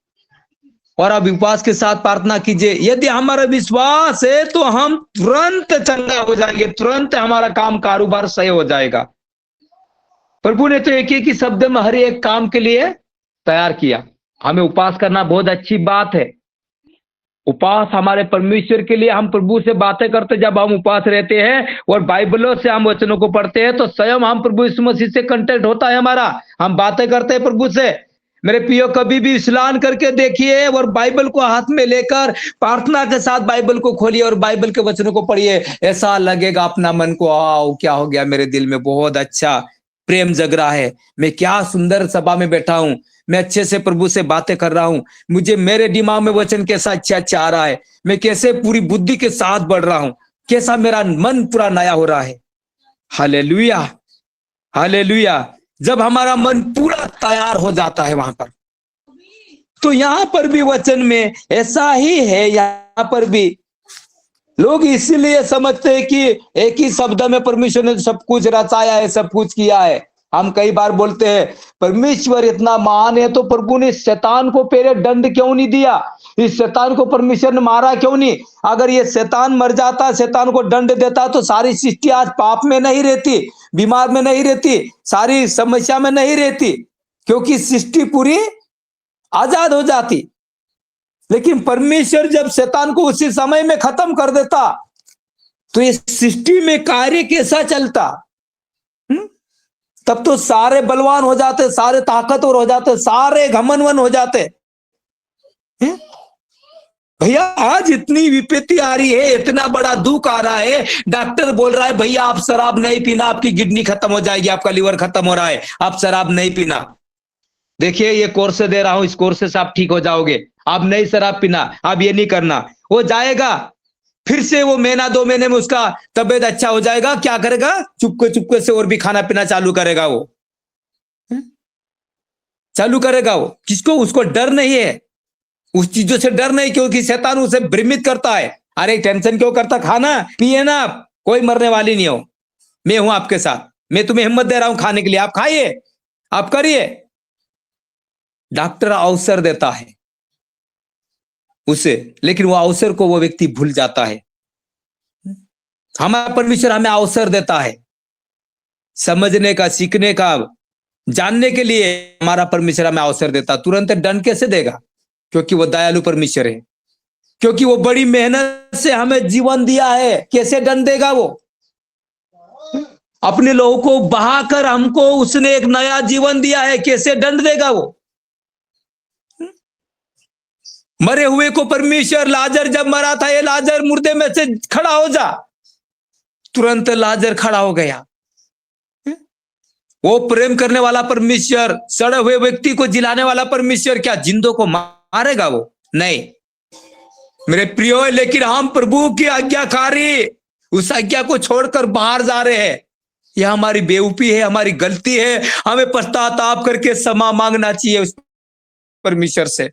और आप उपवास के साथ प्रार्थना कीजिए। यदि हमारा विश्वास है तो हम तुरंत चंगा हो जाएंगे, तुरंत हमारा काम कारोबार सही हो जाएगा। प्रभु ने तो एक ही शब्द में हर एक काम के लिए तैयार किया। हमें उपवास करना बहुत अच्छी बात है। उपवास हमारे परमेश्वर के लिए, हम प्रभु से बातें करते, जब हम उपवास रहते हैं और बाइबलों से हम वचनों को पढ़ते हैं, तो स्वयं हम प्रभु यीशु मसीह से कंटेक्ट होता है हमारा, हम बातें करते हैं प्रभु से। मेरे प्रियो, कभी भी स्नान करके देखिए और बाइबल को हाथ में लेकर प्रार्थना के साथ बाइबल को खोलिए और बाइबल के वचनों को पढ़िए। ऐसा लगेगा अपना मन को, आओ क्या हो गया मेरे दिल में, बहुत अच्छा प्रेम जग रहा है, मैं क्या सुंदर सभा में बैठा हूं, मैं अच्छे से प्रभु से बातें कर रहा हूं, मुझे मेरे दिमाग में वचन कैसा अच्छा आ रहा है, मैं कैसे पूरी बुद्धि के साथ बढ़ रहा हूं, कैसा मेरा मन पूरा नया हो रहा है। Hallelujah, hallelujah. जब हमारा मन पूरा तैयार हो जाता है वहां पर, तो यहां पर भी वचन में ऐसा ही है। यहां पर भी लोग इसीलिए समझते हैं कि एक ही शब्द में परमेश्वर ने सब कुछ रचाया है, सब कुछ किया है। हम कई बार बोलते हैं परमेश्वर इतना महान है, तो प्रभु ने शैतान को पहले दंड क्यों नहीं दिया? इस शैतान को परमेश्वर ने मारा क्यों नहीं? अगर ये शैतान मर जाता, शैतान को दंड देता, तो सारी सृष्टि आज पाप में नहीं रहती, बीमार में नहीं रहती, सारी समस्या में नहीं रहती, क्योंकि सृष्टि पूरी आजाद हो जाती। लेकिन परमेश्वर जब शैतान को उसी समय में खत्म कर देता, तो ये सृष्टि में कार्य कैसा चलता? तब तो सारे बलवान हो जाते, सारे ताकतवर हो जाते, सारे घमनवन हो जाते। हैं? भैया आज इतनी विपत्ति आ रही है, इतना बड़ा दुख आ रहा है, डॉक्टर बोल रहा है भैया आप शराब नहीं पीना, आपकी किडनी खत्म हो जाएगी, आपका लिवर खत्म हो रहा है, आप शराब नहीं पीना। देखिए ये कोर्स दे रहा हूं, इस कोर्स से आप ठीक हो जाओगे, आप नहीं शराब पीना, आप ये नहीं करना। वो जाएगा, फिर से वो महीना 2 महीने में उसका तबीयत अच्छा हो जाएगा, क्या करेगा, चुपके से और भी खाना पीना चालू करेगा, वो चालू करेगा। वो किसको, उसको डर नहीं है, उस चीजों से डर नहीं, क्योंकि शैतान उसे भ्रमित करता है। अरे टेंशन क्यों करता, खाना पिए ना, आप कोई मरने वाली नहीं हो, मैं हूं आपके साथ, मैं तुम्हें हिम्मत दे रहा हूं खाने के लिए, आप खाइए, आप करिए। डॉक्टर अवसर देता है उसे, लेकिन वो अवसर को वो व्यक्ति भूल जाता है। हमारा परमेश्वर हमें अवसर देता है समझने का, सीखने का, जानने के लिए हमारा परमेश्वर हमें अवसर देता। तुरंत दंड कैसे देगा, क्योंकि वो दयालु परमेश्वर है, क्योंकि वो बड़ी मेहनत से हमें जीवन दिया है। कैसे दंड देगा, वो अपने लोगों को बहाकर हमको उसने एक नया जीवन दिया है, कैसे दंड देगा वो। मरे हुए को परमेश्वर, लाजर जब मरा था, ये लाजर मुर्दे में से खड़ा हो जा, तुरंत लाजर खड़ा हो गया। वो प्रेम करने वाला परमेश्वर, सड़े हुए व्यक्ति को जिलाने वाला परमेश्वर क्या जिंदों को मारेगा वो? नहीं मेरे प्रियो, लेकिन हम प्रभु की आज्ञाकारी, उस आज्ञा को छोड़कर बाहर जा रहे हैं। यह हमारी बेवकूफी है, हमारी गलती है। हमें पश्चाताप करके क्षमा मांगना चाहिए उस परमेश्वर से,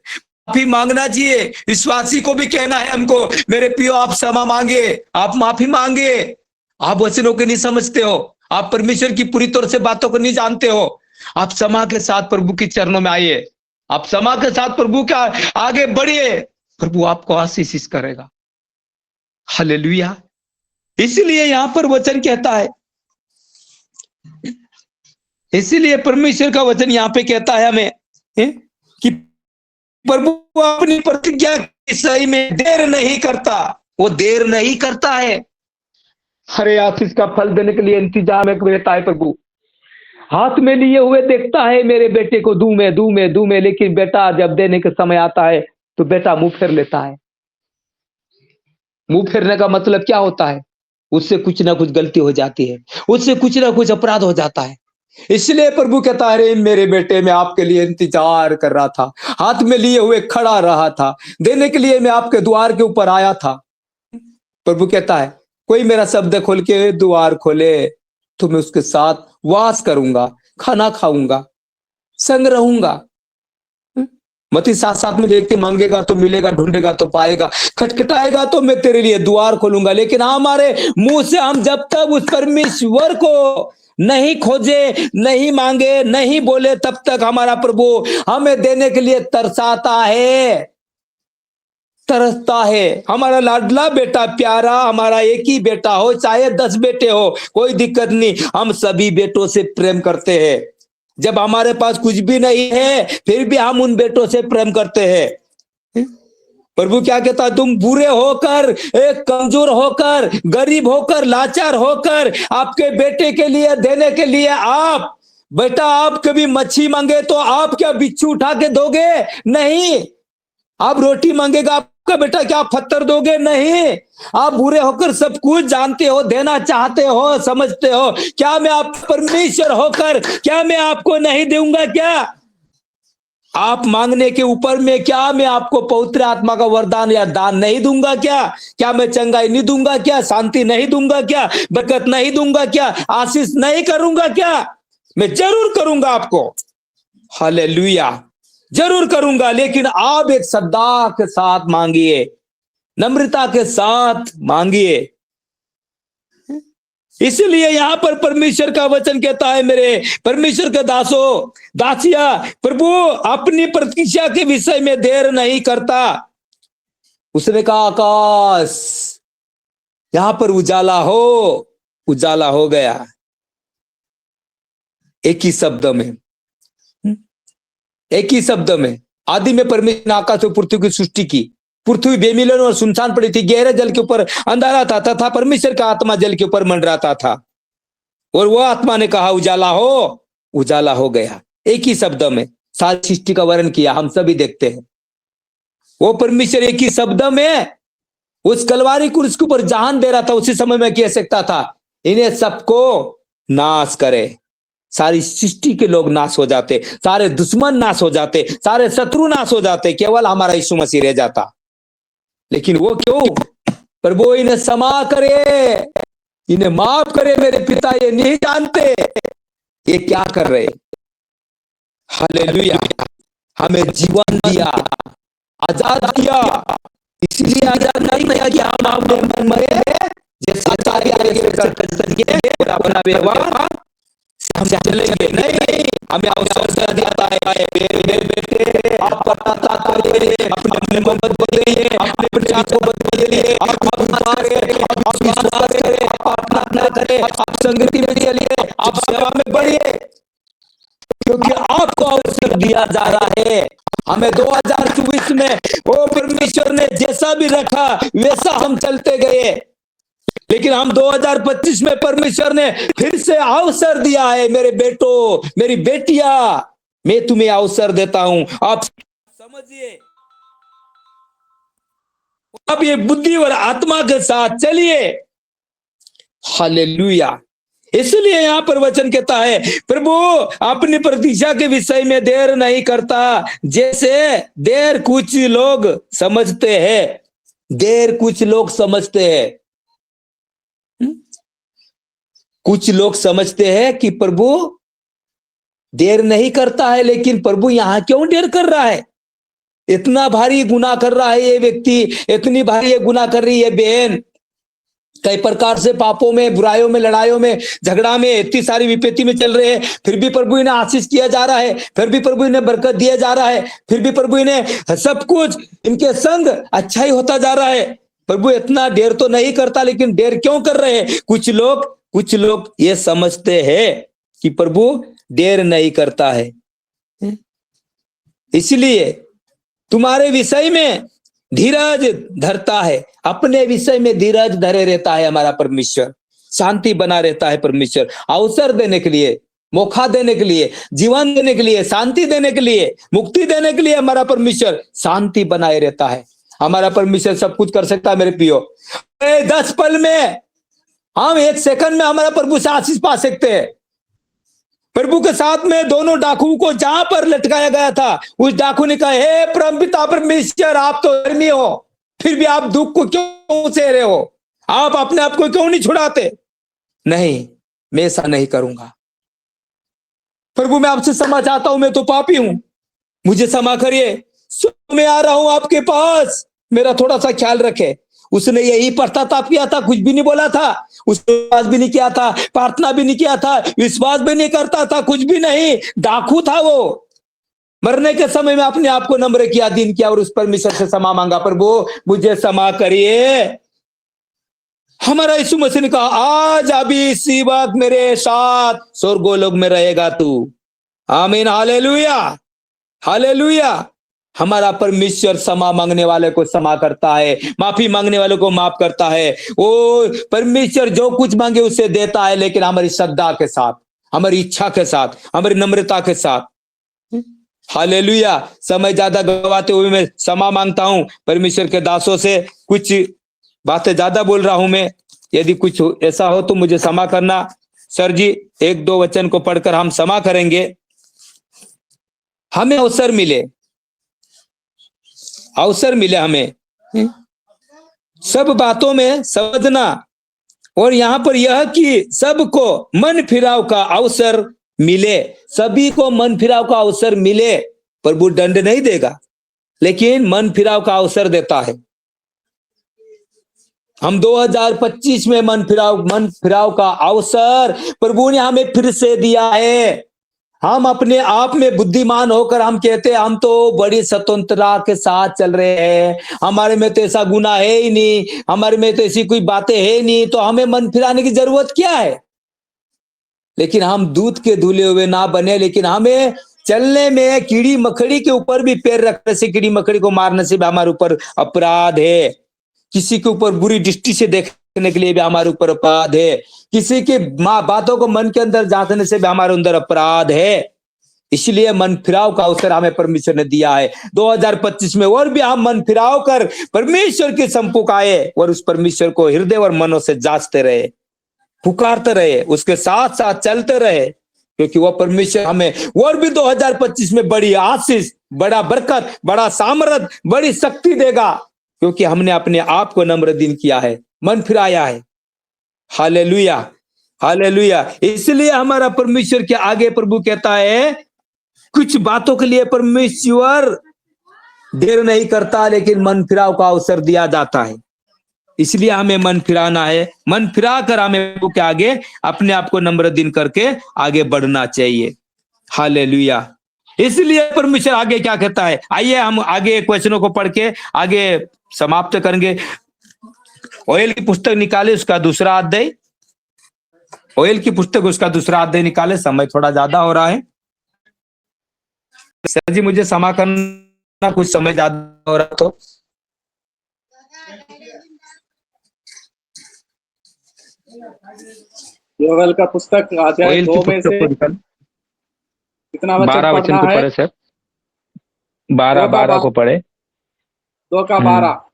माफी मांगना चाहिए। विश्वासी को भी कहना है हमको, मेरे प्रियो आप क्षमा मांगे, आप माफी मांगे। आप वचनों को नहीं समझते हो, आप परमेश्वर की पूरी तरह से बातों को नहीं जानते हो। आप क्षमा के साथ प्रभु के चरणों में आइए, आप क्षमा के साथ प्रभु के आगे बढ़िए, प्रभु आपको आशीष करेगा। हालेलुया। इसलिए यहां पर वचन कहता है, इसीलिए परमेश्वर का वचन यहां पे कहता है हमें कि प्रभु अपनी प्रतिज्ञा की सही में देर नहीं करता, वो देर नहीं करता है। हरे आशीष का फल देने के लिए इंतजाम में रहता है प्रभु, हाथ में लिए हुए देखता है मेरे बेटे को, दूं मैं, लेकिन बेटा जब देने का समय आता है तो बेटा मुंह फेर लेता है। मुंह फेरने का मतलब क्या होता है, उससे कुछ ना कुछ गलती हो जाती है, उससे कुछ ना कुछ अपराध हो जाता है। इसलिए प्रभु कहता है, मेरे बेटे मैं आपके लिए इंतजार कर रहा था, हाथ में लिए हुए खड़ा रहा था, देने के लिए मैं आपके द्वार के ऊपर आया था। प्रभु कहता है, कोई मेरा शब्द खोल के द्वार खोले तो मैं उसके साथ वास करूंगा, खाना खाऊंगा, संग रहूंगा। मत्ती 7:7 में देखते, मांगेगा तो मिलेगा, ढूंढेगा तो पाएगा, खटखटाएगा तो मैं तेरे लिए द्वार खोलूंगा। लेकिन हमारे मुंह से हम जब तक उस परमेश्वर को नहीं खोजे, नहीं मांगे, नहीं बोले, तब तक हमारा प्रभु हमें देने के लिए तरसता है, तरसता है। हमारा लाडला बेटा प्यारा, हमारा एक ही बेटा हो चाहे 10 बेटे हो, कोई दिक्कत नहीं, हम सभी बेटों से प्रेम करते हैं। जब हमारे पास कुछ भी नहीं है फिर भी हम उन बेटों से प्रेम करते हैं। प्रभु क्या कहता है, तुम बुरे होकर, एक कमजोर होकर, गरीब होकर, लाचार होकर आपके बेटे के लिए देने के लिए आप बेटा, आप कभी मच्छी मांगे तो आप क्या बिच्छू उठा के दोगे? नहीं। आप रोटी मांगेगा आपका बेटा, क्या पत्थर दोगे? नहीं। आप बुरे होकर सब कुछ जानते हो, देना चाहते हो, समझते हो, क्या मैं आप परमेश्वर होकर क्या मैं आपको नहीं दूंगा? क्या आप मांगने के ऊपर में क्या मैं आपको पवित्र आत्मा का वरदान या दान नहीं दूंगा? क्या मैं चंगाई नहीं दूंगा? क्या शांति नहीं दूंगा? क्या बरकत नहीं दूंगा? क्या आशीष नहीं करूंगा? क्या मैं जरूर करूंगा आपको। हालेलुया, जरूर करूंगा। लेकिन आप एक श्रद्धा के साथ मांगिए, नम्रता के साथ मांगिए। इसलिए यहां पर परमेश्वर का वचन कहता है, मेरे परमेश्वर के दासों, दासिया, प्रभु अपनी प्रतीक्षा के विषय में देर नहीं करता। उसने कहा आकाश, यहां पर उजाला हो गया। एक ही शब्द में आदि में परमेश्वर ने आकाश और पृथ्वी की सृष्टि की। पृथ्वी बेमिलन और सुनसान पड़ी थी, गहरे जल के ऊपर अंधारा था तथा परमेश्वर का आत्मा जल के ऊपर मंडराता था। और वो आत्मा ने कहा उजाला हो, उजाला हो गया। एक ही शब्द में सारी सृष्टि का वर्णन किया, हम सभी देखते हैं। वो परमेश्वर एक ही शब्द में उस कलवारी क्रूस के ऊपर जान दे रहा था, उसी समय में कह सकता था इन्हें सबको नाश करे, सारी सृष्टि के लोग नाश हो जाते, सारे दुश्मन नाश हो जाते, सारे शत्रु नाश हो जाते, केवल हमारा यीशु मसीह रह जाता। लेकिन वो क्यों? प्रभु इन्हें क्षमा करे, इन्हें माफ करे मेरे पिता, ये नहीं जानते ये क्या कर रहे। हालेलुया। हमें जीवन दिया, आजाद किया, इसलिए आजाद नहीं किया कि हम अपने मन में जैसा चाहे और अपना व्यवहार हम चलेंगे, नहीं। हमें अवसर दिया है, मेरे बेटे आप पता करिए, अपने मन बदलिए, अपने विचार को बदलिए, आप विश्वास करें, आप प्रार्थना करें, आप संगति में चलिए, आप सेवा में बढ़िए, क्योंकि आपको अवसर दिया जा रहा है। हमें 2024 में वो परमेश्वर ने जैसा भी रखा वैसा हम चलते गए, लेकिन हम 2025 में परमेश्वर ने फिर से अवसर दिया है। मेरे बेटो, मेरी बेटिया, मैं तुम्हें अवसर देता हूं, आप समझिए, आप ये बुद्धि और आत्मा के साथ चलिए। हालेलुया। इसलिए यहां पर वचन कहता है प्रभु अपनी प्रतीक्षा के विषय में देर नहीं करता, जैसे देर कुछ लोग समझते हैं, देर कुछ लोग समझते हैं। कुछ लोग समझते हैं कि प्रभु देर नहीं करता है, लेकिन प्रभु यहां क्यों देर कर रहा है? इतना भारी गुनाह कर रहा है ये व्यक्ति, इतनी भारी ये गुनाह कर रही है बहन, कई प्रकार से पापों में, बुराइयों में, लड़ाइयों में, झगड़ा में, इतनी सारी विपत्ति में चल रहे हैं, फिर भी प्रभु इन्हें आशीष किया जा रहा है, फिर भी प्रभु इन्हें बरकत दिया जा रहा है, फिर भी प्रभु इन्हें सब कुछ इनके संग अच्छा ही होता जा रहा है। प्रभु इतना देर तो नहीं करता, लेकिन देर क्यों कर रहे हैं? कुछ लोग ये समझते हैं कि प्रभु देर नहीं करता है, इसलिए तुम्हारे विषय में धीरज धरता है, अपने विषय में धीरज धरे रहता है हमारा परमेश्वर, शांति बना रहता है परमेश्वर, अवसर देने के लिए, मौका देने के लिए, जीवन देने के लिए, शांति देने के लिए, मुक्ति देने के लिए हमारा परमेश्वर शांति बनाए रहता है। हमारा परमेश्वर सब कुछ कर सकता है मेरे प्रियो। 10 पल में, हम 1 सेकंड में हमारा प्रभु से आशीष पा सकते हैं। प्रभु के साथ में दोनों डाकुओं को जहां पर लटकाया गया था, उस डाकू ने कहा हे परमपिता परमेश्वर, आप तो धर्मी हो, फिर भी आप दुख को क्यों सह रहे हो? आप अपने आप को क्यों नहीं छुड़ाते? नहीं, मैं ऐसा नहीं करूंगा। प्रभु मैं आपसे क्षमा चाहता हूं, मैं तो पापी हूं, मुझे क्षमा करिए, मैं आ रहा हूं आपके पास, मेरा थोड़ा सा ख्याल रखे। उसने यही पश्चाताप किया था, कुछ भी नहीं बोला था, उसने विश्वास भी नहीं किया था, प्रार्थना भी नहीं किया था, विश्वास भी नहीं करता था, कुछ भी नहीं, डाकू था वो। मरने के समय में अपने आप को नम्र किया, दीन किया और उस परमेश्वर से क्षमा मांगा, प्रभु मुझे क्षमा करिए। हमारा यीशु मसीह ने कहा आज अभी इसी वक्त मेरे साथ स्वर्गलोक में रहेगा तू। आमीन, हालेलुया, हालेलुया। हमारा परमेश्वर क्षमा मांगने वाले को क्षमा करता है, माफी मांगने वालों को माफ करता है। वो परमेश्वर जो कुछ मांगे उसे देता है, लेकिन हमारी श्रद्धा के साथ, हमारी इच्छा के साथ, हमारी नम्रता के साथ। हालेलुया। समय ज्यादा गवाते हुए मैं क्षमा मांगता हूं परमेश्वर के दासों से, कुछ बातें ज्यादा बोल रहा हूं मैं, यदि कुछ ऐसा हो तो मुझे क्षमा करना। सर जी 1-2 वचन को पढ़कर हम क्षमा करेंगे। हमें अवसर मिले हमें सब बातों में समझना, और यहां पर यह कि सबको मन फिराव का अवसर मिले, सभी को मन फिराव का अवसर मिले। प्रभु दंड नहीं देगा, लेकिन मन फिराव का अवसर देता है। हम 2025 में मन फिराव का अवसर प्रभु ने हमें फिर से दिया है। हम अपने आप में बुद्धिमान होकर हम कहते हैं हम तो बड़ी स्वतंत्रता के साथ चल रहे हैं, हमारे में तो ऐसा गुनाह है ही नहीं, हमारे में तो ऐसी कोई बातें है ही नहीं, तो हमें मन फिराने की जरूरत क्या है? लेकिन हम दूध के धुले हुए ना बने, लेकिन हमें चलने में कीड़ी मकड़ी के ऊपर भी पैर रखने से, कीड़ी मकड़ी को मारने से भी हमारे ऊपर अपराध है। किसी के ऊपर बुरी दृष्टि से देख करने के लिए भी हमारे ऊपर अपराध है। किसी की बातों को मन के अंदर झांकने से भी हमारे अंदर अपराध है। इसलिए मन फिराव का अवसर हमें परमेश्वर ने दिया है 2025 में, और भी हम मन फिराव कर परमेश्वर के सम्मुख आए और उस परमेश्वर को हृदय और मनों से जांचते रहे, पुकारते रहे, उसके साथ साथ चलते रहे, क्योंकि वह परमेश्वर हमें और भी 2025 में बड़ी आशीष, बड़ा बरकत, बड़ा सामर्थ, बड़ी शक्ति देगा, क्योंकि हमने अपने आप को नम्र दीन किया है, मन फिराया है। Hallelujah, hallelujah. इसलिए हमारा परमेश्वर के आगे प्रभु कहता है, कुछ बातों के लिए परमेश्वर देर नहीं करता, लेकिन मन फिराव का अवसर दिया जाता है। इसलिए हमें मन फिराना है, मन फिरा कर हमें प्रभु के आगे अपने आप को नम्र दीन करके आगे बढ़ना चाहिए। हालेलुया। इसलिए परमेश्वर आगे क्या कहता है, आइए हम आगे क्वेश्चनों को पढ़ के आगे समाप्त करेंगे। ओएल की पुस्तक निकाले, उसका दूसरा अध्याय, ओएल की पुस्तक उसका दूसरा अध्याय निकाले। समय थोड़ा ज्यादा हो रहा है सर जी, मुझे क्षमा करना, कुछ समय ज्यादा हो रहा तो। योवेल का पुस्तक अध्याय 2 में से कितना वचन 12 वचन पढ़ना को है? पढ़े सर, 12 को पढ़े। 2 का 12।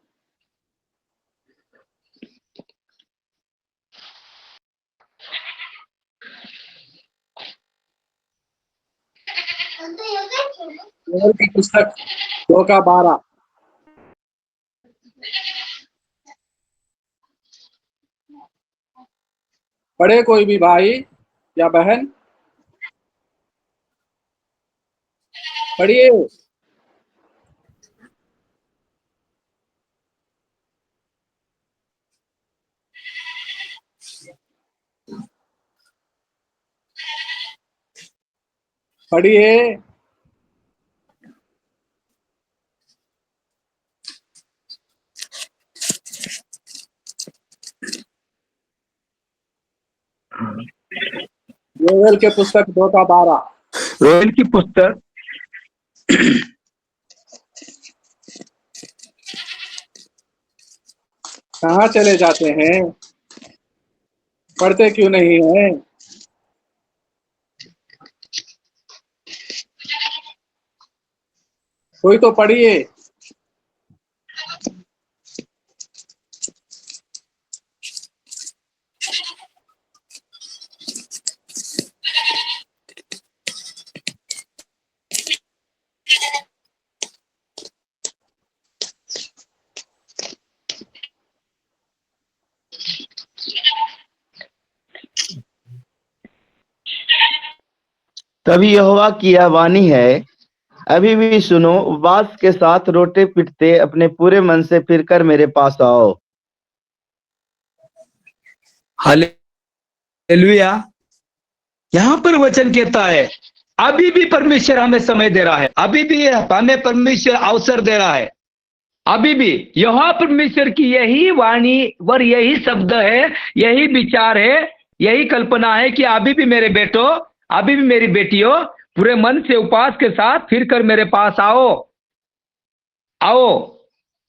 योवेल की पुस्तक 2 का 12। पढ़े कोई भी भाई या बहन? पढ़िए। पढ़िए। योवेल के पुस्तक 2 का 12। योएल की पुस्तक कहाँ चले जाते हैं? पढ़ते क्यों नहीं हैं? कोई तो पढ़िए। तभी यहोवा की यह वाणी है, अभी भी सुनो, उपवास के साथ रोटे पीटते अपने पूरे मन से फिरकर मेरे पास आओ। हालेलुया। यहां पर वचन कहता है, अभी भी परमेश्वर हमें समय दे रहा है, अभी भी हमें परमेश्वर अवसर दे रहा है, अभी भी। यह परमेश्वर की यही वाणी और यही शब्द है, यही विचार है, यही कल्पना है कि अभी भी मेरे बेटों, अभी भी मेरी बेटियों, पूरे मन से उपवास के साथ फिर कर मेरे पास आओ, आओ,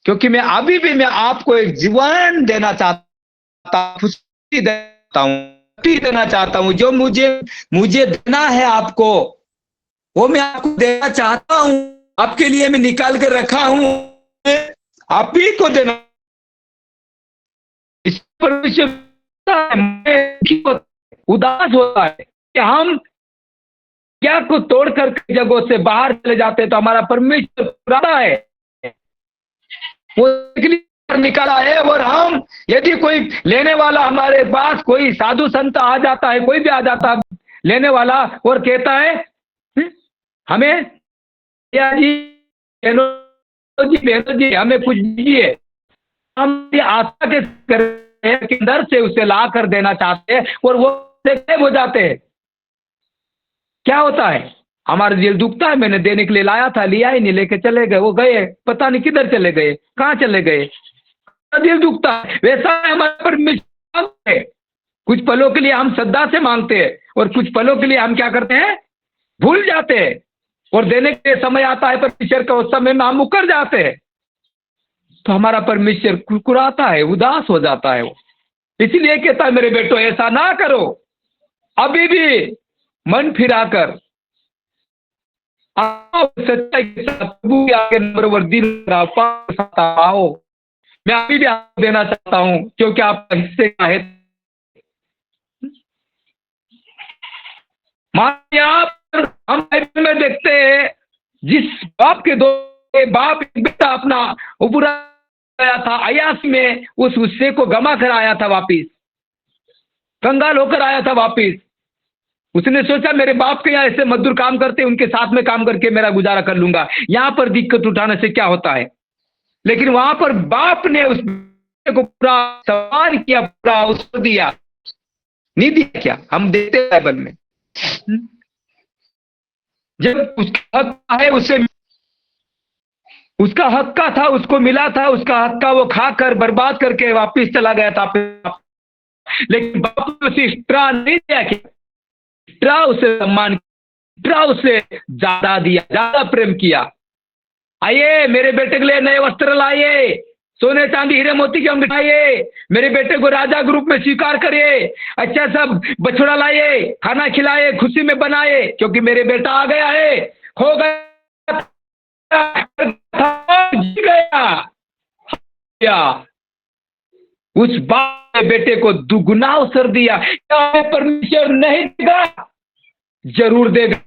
क्योंकि मैं अभी भी मैं आपको एक जीवन देना चाहता हूं, खुशी देता हूं, देना चाहता हूं। जो मुझे देना है आपको, वो मैं आपको देना चाहता हूं। आपके लिए मैं निकाल कर रखा हूं, आप ही को देना। इस परमेश्वर उदास होता है कि हम क्या को तोड़कर जगहों से बाहर चले जाते हैं, तो हमारा परमेश्वर पुराना है, वो निकाला है। और हम, यदि कोई लेने वाला हमारे पास, कोई साधु संत आ जाता है, कोई भी आ जाता है लेने वाला, और कहता है हमें बहनों जी हमें कुछ दीजिए, हम आशा के अंदर से उसे ला कर देना चाहते हैं, और वो गायब हो जाते हैं। क्या होता है, हमारा दिल दुखता है, मैंने देने के लिए लाया था, लिया ही नहीं, लेके चले गए, वो गए, पता नहीं किधर चले गए, कहाँ चले गए, दिल दुखता है। वैसा हमारे परमेश्वर, कुछ पलों के लिए हम श्रद्धा से मांगते हैं, और कुछ पलों के लिए हम क्या करते हैं, भूल जाते हैं, और देने के समय आता है परमेश्वर का, उस समय में हम मुकर जाते हैं, तो हमारा परमेश्वर कुरकुराता है, उदास हो जाता है वो। इसलिए कहता है मेरे बेटो ऐसा ना करो, अभी भी मन फिराकर आओ, सच्चाई के साथ प्रभु के आगे नम्र वर्दी आओ। मैं अभी भी आपको देना चाहता हूं क्योंकि आपका हिस्से का है। मानिए आप, हम बाइबल में देखते हैं जिस बाप के दो बाप एक बेटा अपना उबरा आया था अयास में, उस हिस्से को गमा कर आया था वापिस, कंगाल होकर आया था वापिस। उसने सोचा मेरे बाप के यहाँ ऐसे मजदूर काम करते, उनके साथ में काम करके मेरा गुजारा कर लूंगा, यहां पर दिक्कत उठाने से क्या होता है। लेकिन वहां पर बाप ने उस बेटे को पूरा सम्मान किया, पूरा उसको दिया, नहीं दिया क्या? हम देखते हैं बाइबल में, जब उसका हक है उसे, उसका हक का था, उसको मिला था, उसका हक का वो खाकर बर्बाद करके वापिस चला गया था। लेकिन बाप ने उसे एक्स्ट्रा नहीं दिया, एक्स्ट्रा उसे सम्मान, एक्स्ट्रा उसे ज्यादा दिया, ज्यादा प्रेम किया। आइए मेरे बेटे के लिए नए वस्त्र लाइए, सोने चांदी हीरे मोती की मिठाइए, मेरे बेटे को राजा के रूप में स्वीकार करिए, अच्छा सब बछड़ा लाइए, खाना खिलाए, खुशी में बनाए, क्योंकि मेरे बेटा आ गया है, खो गया, जी गया। उस बाप ने बेटे को दुगुना अवसर दिया। क्या परमेश्वर नहीं देगा? जरूर देगा।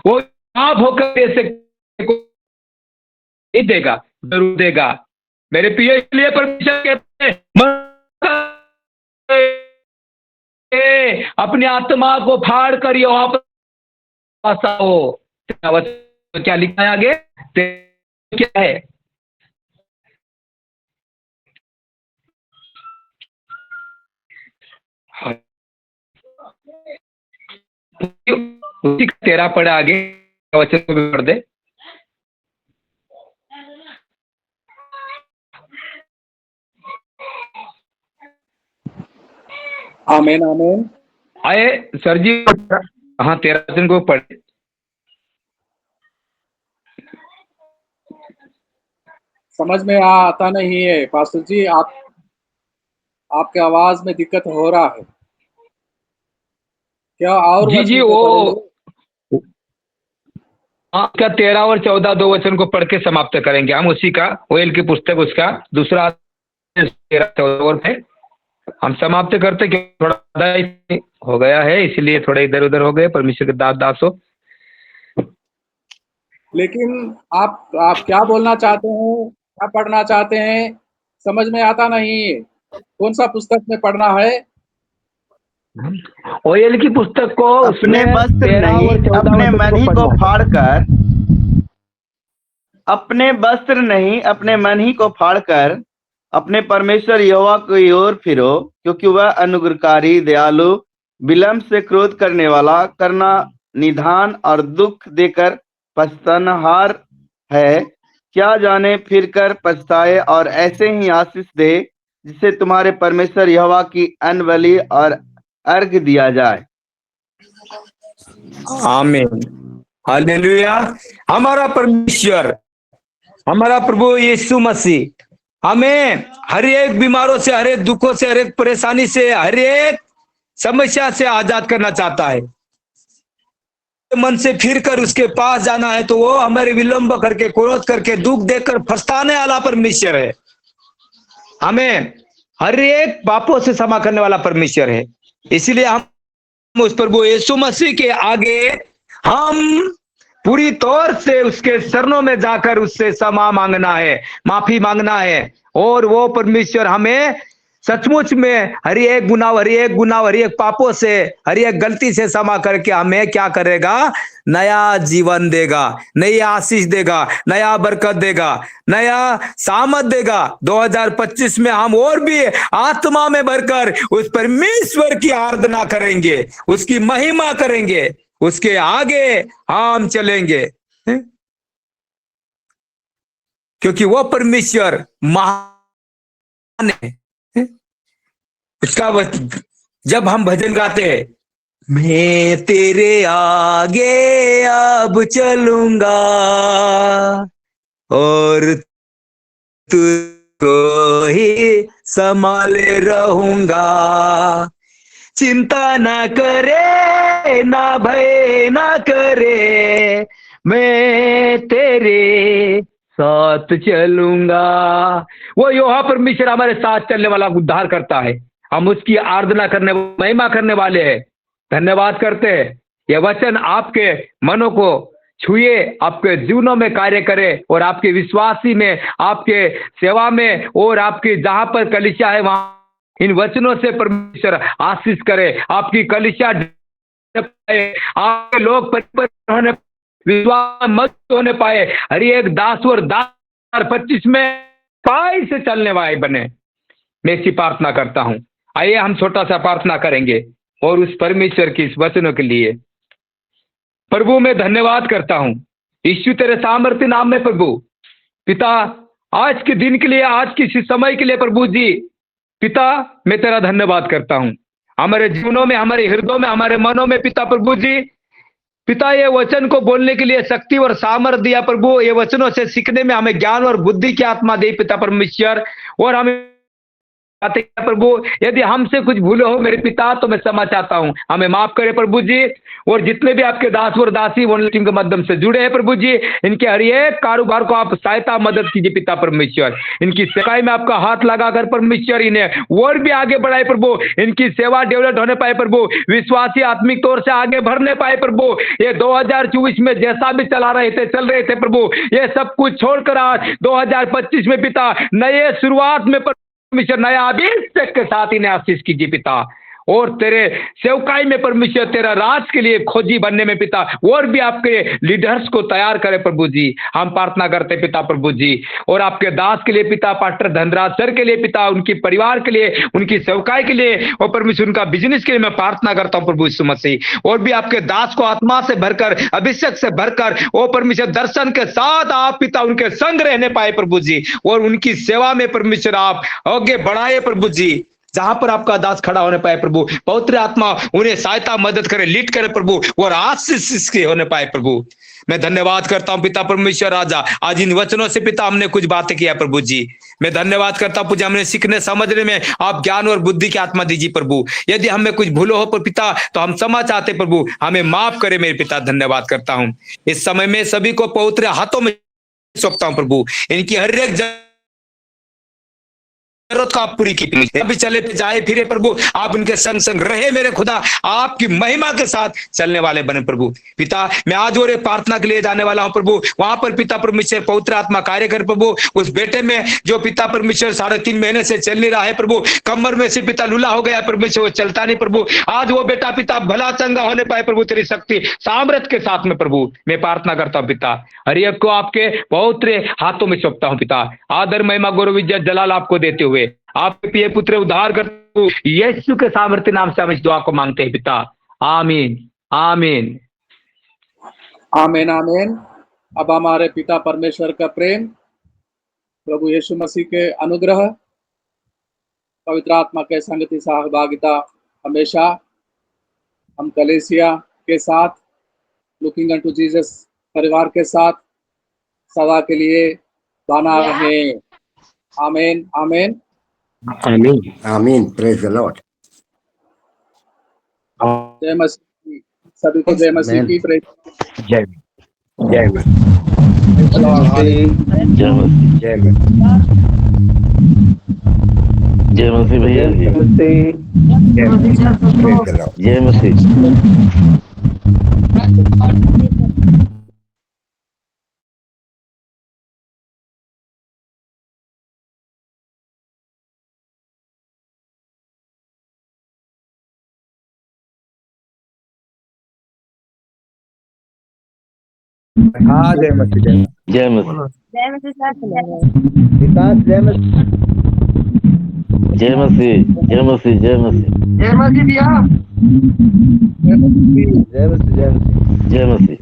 वो आप होकर दे सकते को नहीं देगा, जरूर देगा। मेरे प्रिय, इसलिए परमेश्वर कहते हैं अपनी आत्मा को फाड़ कर यहोवा पर आशा हो। क्या लिखा है आगे? क्या है? उसी का 13 पढ़ा, आगे वचन को भी पढ़ दे। आमीन आमीन। आए सर जी, हाँ 13 वचन को पढ़े। समझ में आता नहीं है पास्टर जी, आपके आवाज में दिक्कत हो रहा है क्या? और जी जी, वचन को वो पढ़ेंगे? आपका 13 और 14 दो वचन को पढ़ के समाप्त करेंगे हम। उसी का ओएल की पुस्तक, उसका दूसरा 13-14 और है हम समाप्त करते, क्योंकि थोड़ा हो गया है, इसलिए थोड़ा इधर उधर हो गए। परमेश्वर के दास हो। लेकिन आप क्या बोलना चाहते हैं, क्या पढ़ना चाहते हैं, समझ में आता नहीं है। कौन सा पुस्तक में पढ़ना है? ओएल की पुस्तक को, अपने उसमें वस्त्र 13 नहीं, और 14 अपने वचन मन ही को पढ़ना है। फाड़कर, अपने वस्त्र नहीं, अपने मन ही को फाड़कर अपने परमेश्वर यहोवा की ओर फिरो, क्योंकि वह अनुग्रहकारी, दयालु, विलंब से क्रोध करने वाला, करना निधान और दुख देकर पछतानहार है। क्या जाने फिर कर पछताए और ऐसे ही आशीष दे, जिससे तुम्हारे परमेश्वर यहोवा की अन्न बलि और अर्घ दिया जाए। आमीन, हालेलुया। हमारा परमेश्वर, हमारा प्रभु यीशु मसीह हमें हर एक बीमारों से, हर एक दुखों से, हर एक परेशानी से, हर एक समस्या से आजाद करना चाहता है। मन से फिर कर उसके पास जाना है तो वो हमारे विलंब करके, क्रोध करके, दुख देकर फंसाने वाला परमेश्वर है। हमें हर एक पापों से क्षमा करने वाला परमेश्वर है। इसलिए हम उस प्रभु यीशु मसीह के आगे हम पूरी तौर से उसके चरणों में जाकर उससे क्षमा मांगना है, माफी मांगना है। और वो परमेश्वर हमें सचमुच में हर एक गुनाह, हर एक पापों से, हर एक गलती से क्षमा करके हमें क्या करेगा? नया जीवन देगा, नई आशीष देगा, नया बरकत देगा, नया सामर्थ देगा। 2025 में हम और भी आत्मा में भरकर उस परमेश्वर की आराधना करेंगे, उसकी महिमा करेंगे, उसके आगे हम चलेंगे, क्योंकि वो परमेश्वर महान है। उसका जब हम भजन गाते हैं, मैं तेरे आगे अब चलूंगा और तू को ही संभाले रहूंगा। चिंता ना करे, ना भय ना करे, मैं तेरे साथ चलूंगा। वो यहोवा परमेश्वर हमारे साथ चलने वाला उद्धार करता है। हम उसकी आराधना करने, महिमा करने वाले हैं। धन्यवाद करते हैं। यह वचन आपके मनों को छुए, आपके जीवनों में कार्य करे और आपके विश्वासी में, आपके सेवा में और आपकी जहां पर कलीसिया है वहां इन वचनों से परमेश्वर आशीष करे। आपकी कलीसिया, आपके लोग परिवर्तन होने, विश्वास मत होने पाए। हर एक दास और दास 25 में पाई से चलने वाले बने। मैं इसी प्रार्थना करता हूं। आइए हम छोटा सा प्रार्थना करेंगे और उस परमेश्वर की इस वचनों के लिए। प्रभु मैं धन्यवाद करता हूं यीशु तेरे सामर्थ्य नाम में। प्रभु पिता आज के दिन के लिए, आज के इस समय के लिए प्रभु जी पिता मैं तेरा धन्यवाद करता हूं। हमारे जीवनों में, हमारे हृदयों में, हमारे मनों में पिता प्रभु जी पिता ये वचन को बोलने के लिए शक्ति और सामर्थ्य दिया प्रभु। ये वचनों से सीखने में हमें ज्ञान और बुद्धि की आत्मा दे पिता परमेश्वर। और हमें प्रभु यदि हमसे कुछ भूल हो मेरे पिता तो मैं क्षमा चाहता हूं, हमें माफ करे प्रभु जी। और जितने भी आपके दास और दासी टीम के माध्यम से जुड़े हैं प्रभु जी, इनके हर एक कारोबार को आप सहायता मदद कीजिए पिता परमेश्वर। इनकी सेवाई में आपका हाथ लगाकर परमेश्वर इन्हें और भी आगे बढ़ाए प्रभु। इनकी सेवा डेवलप होने पाए प्रभु, विश्वासी आत्मिक तौर से आगे बढ़ने पाए प्रभु। ये 2024 में जैसा भी चल रहे थे प्रभु, ये सब कुछ छोड़कर आज 2025 में पिता नए शुरुआत में परमेश्वर नया अभिषेक के साथ इन्हें आशीष कीजिए पिता। और तेरे सेवकाई में परमेश्वर तेरा राज के लिए खोजी बनने में पिता और भी आपके लीडर्स को तैयार करे प्रभु जी। हम प्रार्थना करते पिता प्रभु जी। और आपके दास के लिए पिता पास्टर धनराज सर के लिए पिता, उनकी परिवार के लिए, उनकी सेवकाई के लिए और परमेश्वर उनका बिजनेस के लिए मैं प्रार्थना करता हूं प्रभु यीशु मसीह। और भी आपके दास को आत्मा से भरकर, अभिषेक से भरकर ओ परमेश्वर दर्शन के साथ आप पिता उनके संग रहने पाए प्रभु जी। और उनकी सेवा में परमेश्वर आप आगे बढ़ाए प्रभु जी। जहां पर आपका दास खड़ा होने पाए प्रभु, पवित्र आत्मा उन्हें सहायता मदद करे, लीड करे प्रभु, और आशीष के होने पाए प्रभु। मैं धन्यवाद करता हूं पिता परमेश्वर राजा। आज इन वचनों से पिता हमने कुछ बातें किया प्रभु जी। मैं धन्यवाद करता हूं हमने सीखने समझने में आप ज्ञान और बुद्धि की आत्मा दीजिए प्रभु। यदि हमें कुछ भूलो हो पर पिता तो हम क्षमा चाहते प्रभु, हमें माफ करे मेरे पिता। धन्यवाद करता हूं। इस समय में सभी को पवित्र हाथों में सौंपता हूं प्रभु। इनकी हर एक जरूरत को आप पूरी की। अभी चले पे जाए फिरे प्रभु, आप उनके संग संग रहे मेरे खुदा। आपकी महिमा के साथ चलने वाले बने प्रभु पिता। मैं आज और एक प्रार्थना के लिए जाने वाला हूं प्रभु। वहां पर पिता परमेश्वर पवित्र आत्मा कार्य कर प्रभु। उस बेटे में जो पिता परमेश्वर 3.5 महीने से चल नहीं रहा है प्रभु, कमर में से पिता लूला हो गया परमेश्वर, वो चलता नहीं प्रभु। आज वो बेटा पिता भला चंगा होने पाए प्रभु, तेरी शक्ति सामर्थ के साथ में प्रभु मैं प्रार्थना करता हूं पिता। हर एक को आपके पवित्र हाथों में सौंपता हूं पिता। आदर महिमा गौरव इज्जत जलाल आपको देते हुए आपके प्रिय पुत्र उद्धार करते यीशु के सामर्थ्य नाम से हम इस दुआ को मांगते हैं पिता। आमीन आमीन आमीन आमीन। अब हमारे पिता परमेश्वर का प्रेम, प्रभु यीशु मसीह के अनुग्रह, पवित्र आत्मा के संगति सहभागिता हमेशा हम कलीसिया के साथ, लुकिंग अनटू जीसस परिवार के साथ सदा के लिए बना रहे। आमीन आमीन आमीन आमीन। Praise the Lord. जय मसीह। सभी को जय मसीह की। प्रेज जय जय जय मसीह, जय मसीह भैया, जय मसीह। हाँ जय मसीह, जय मसीह, जय मसीह सर। विकास जय मसीह, जय मसीह, जय मसीह, जय मसीह, जय मसीह भैया, जय मसीह, जय मसीह, जय मसीह।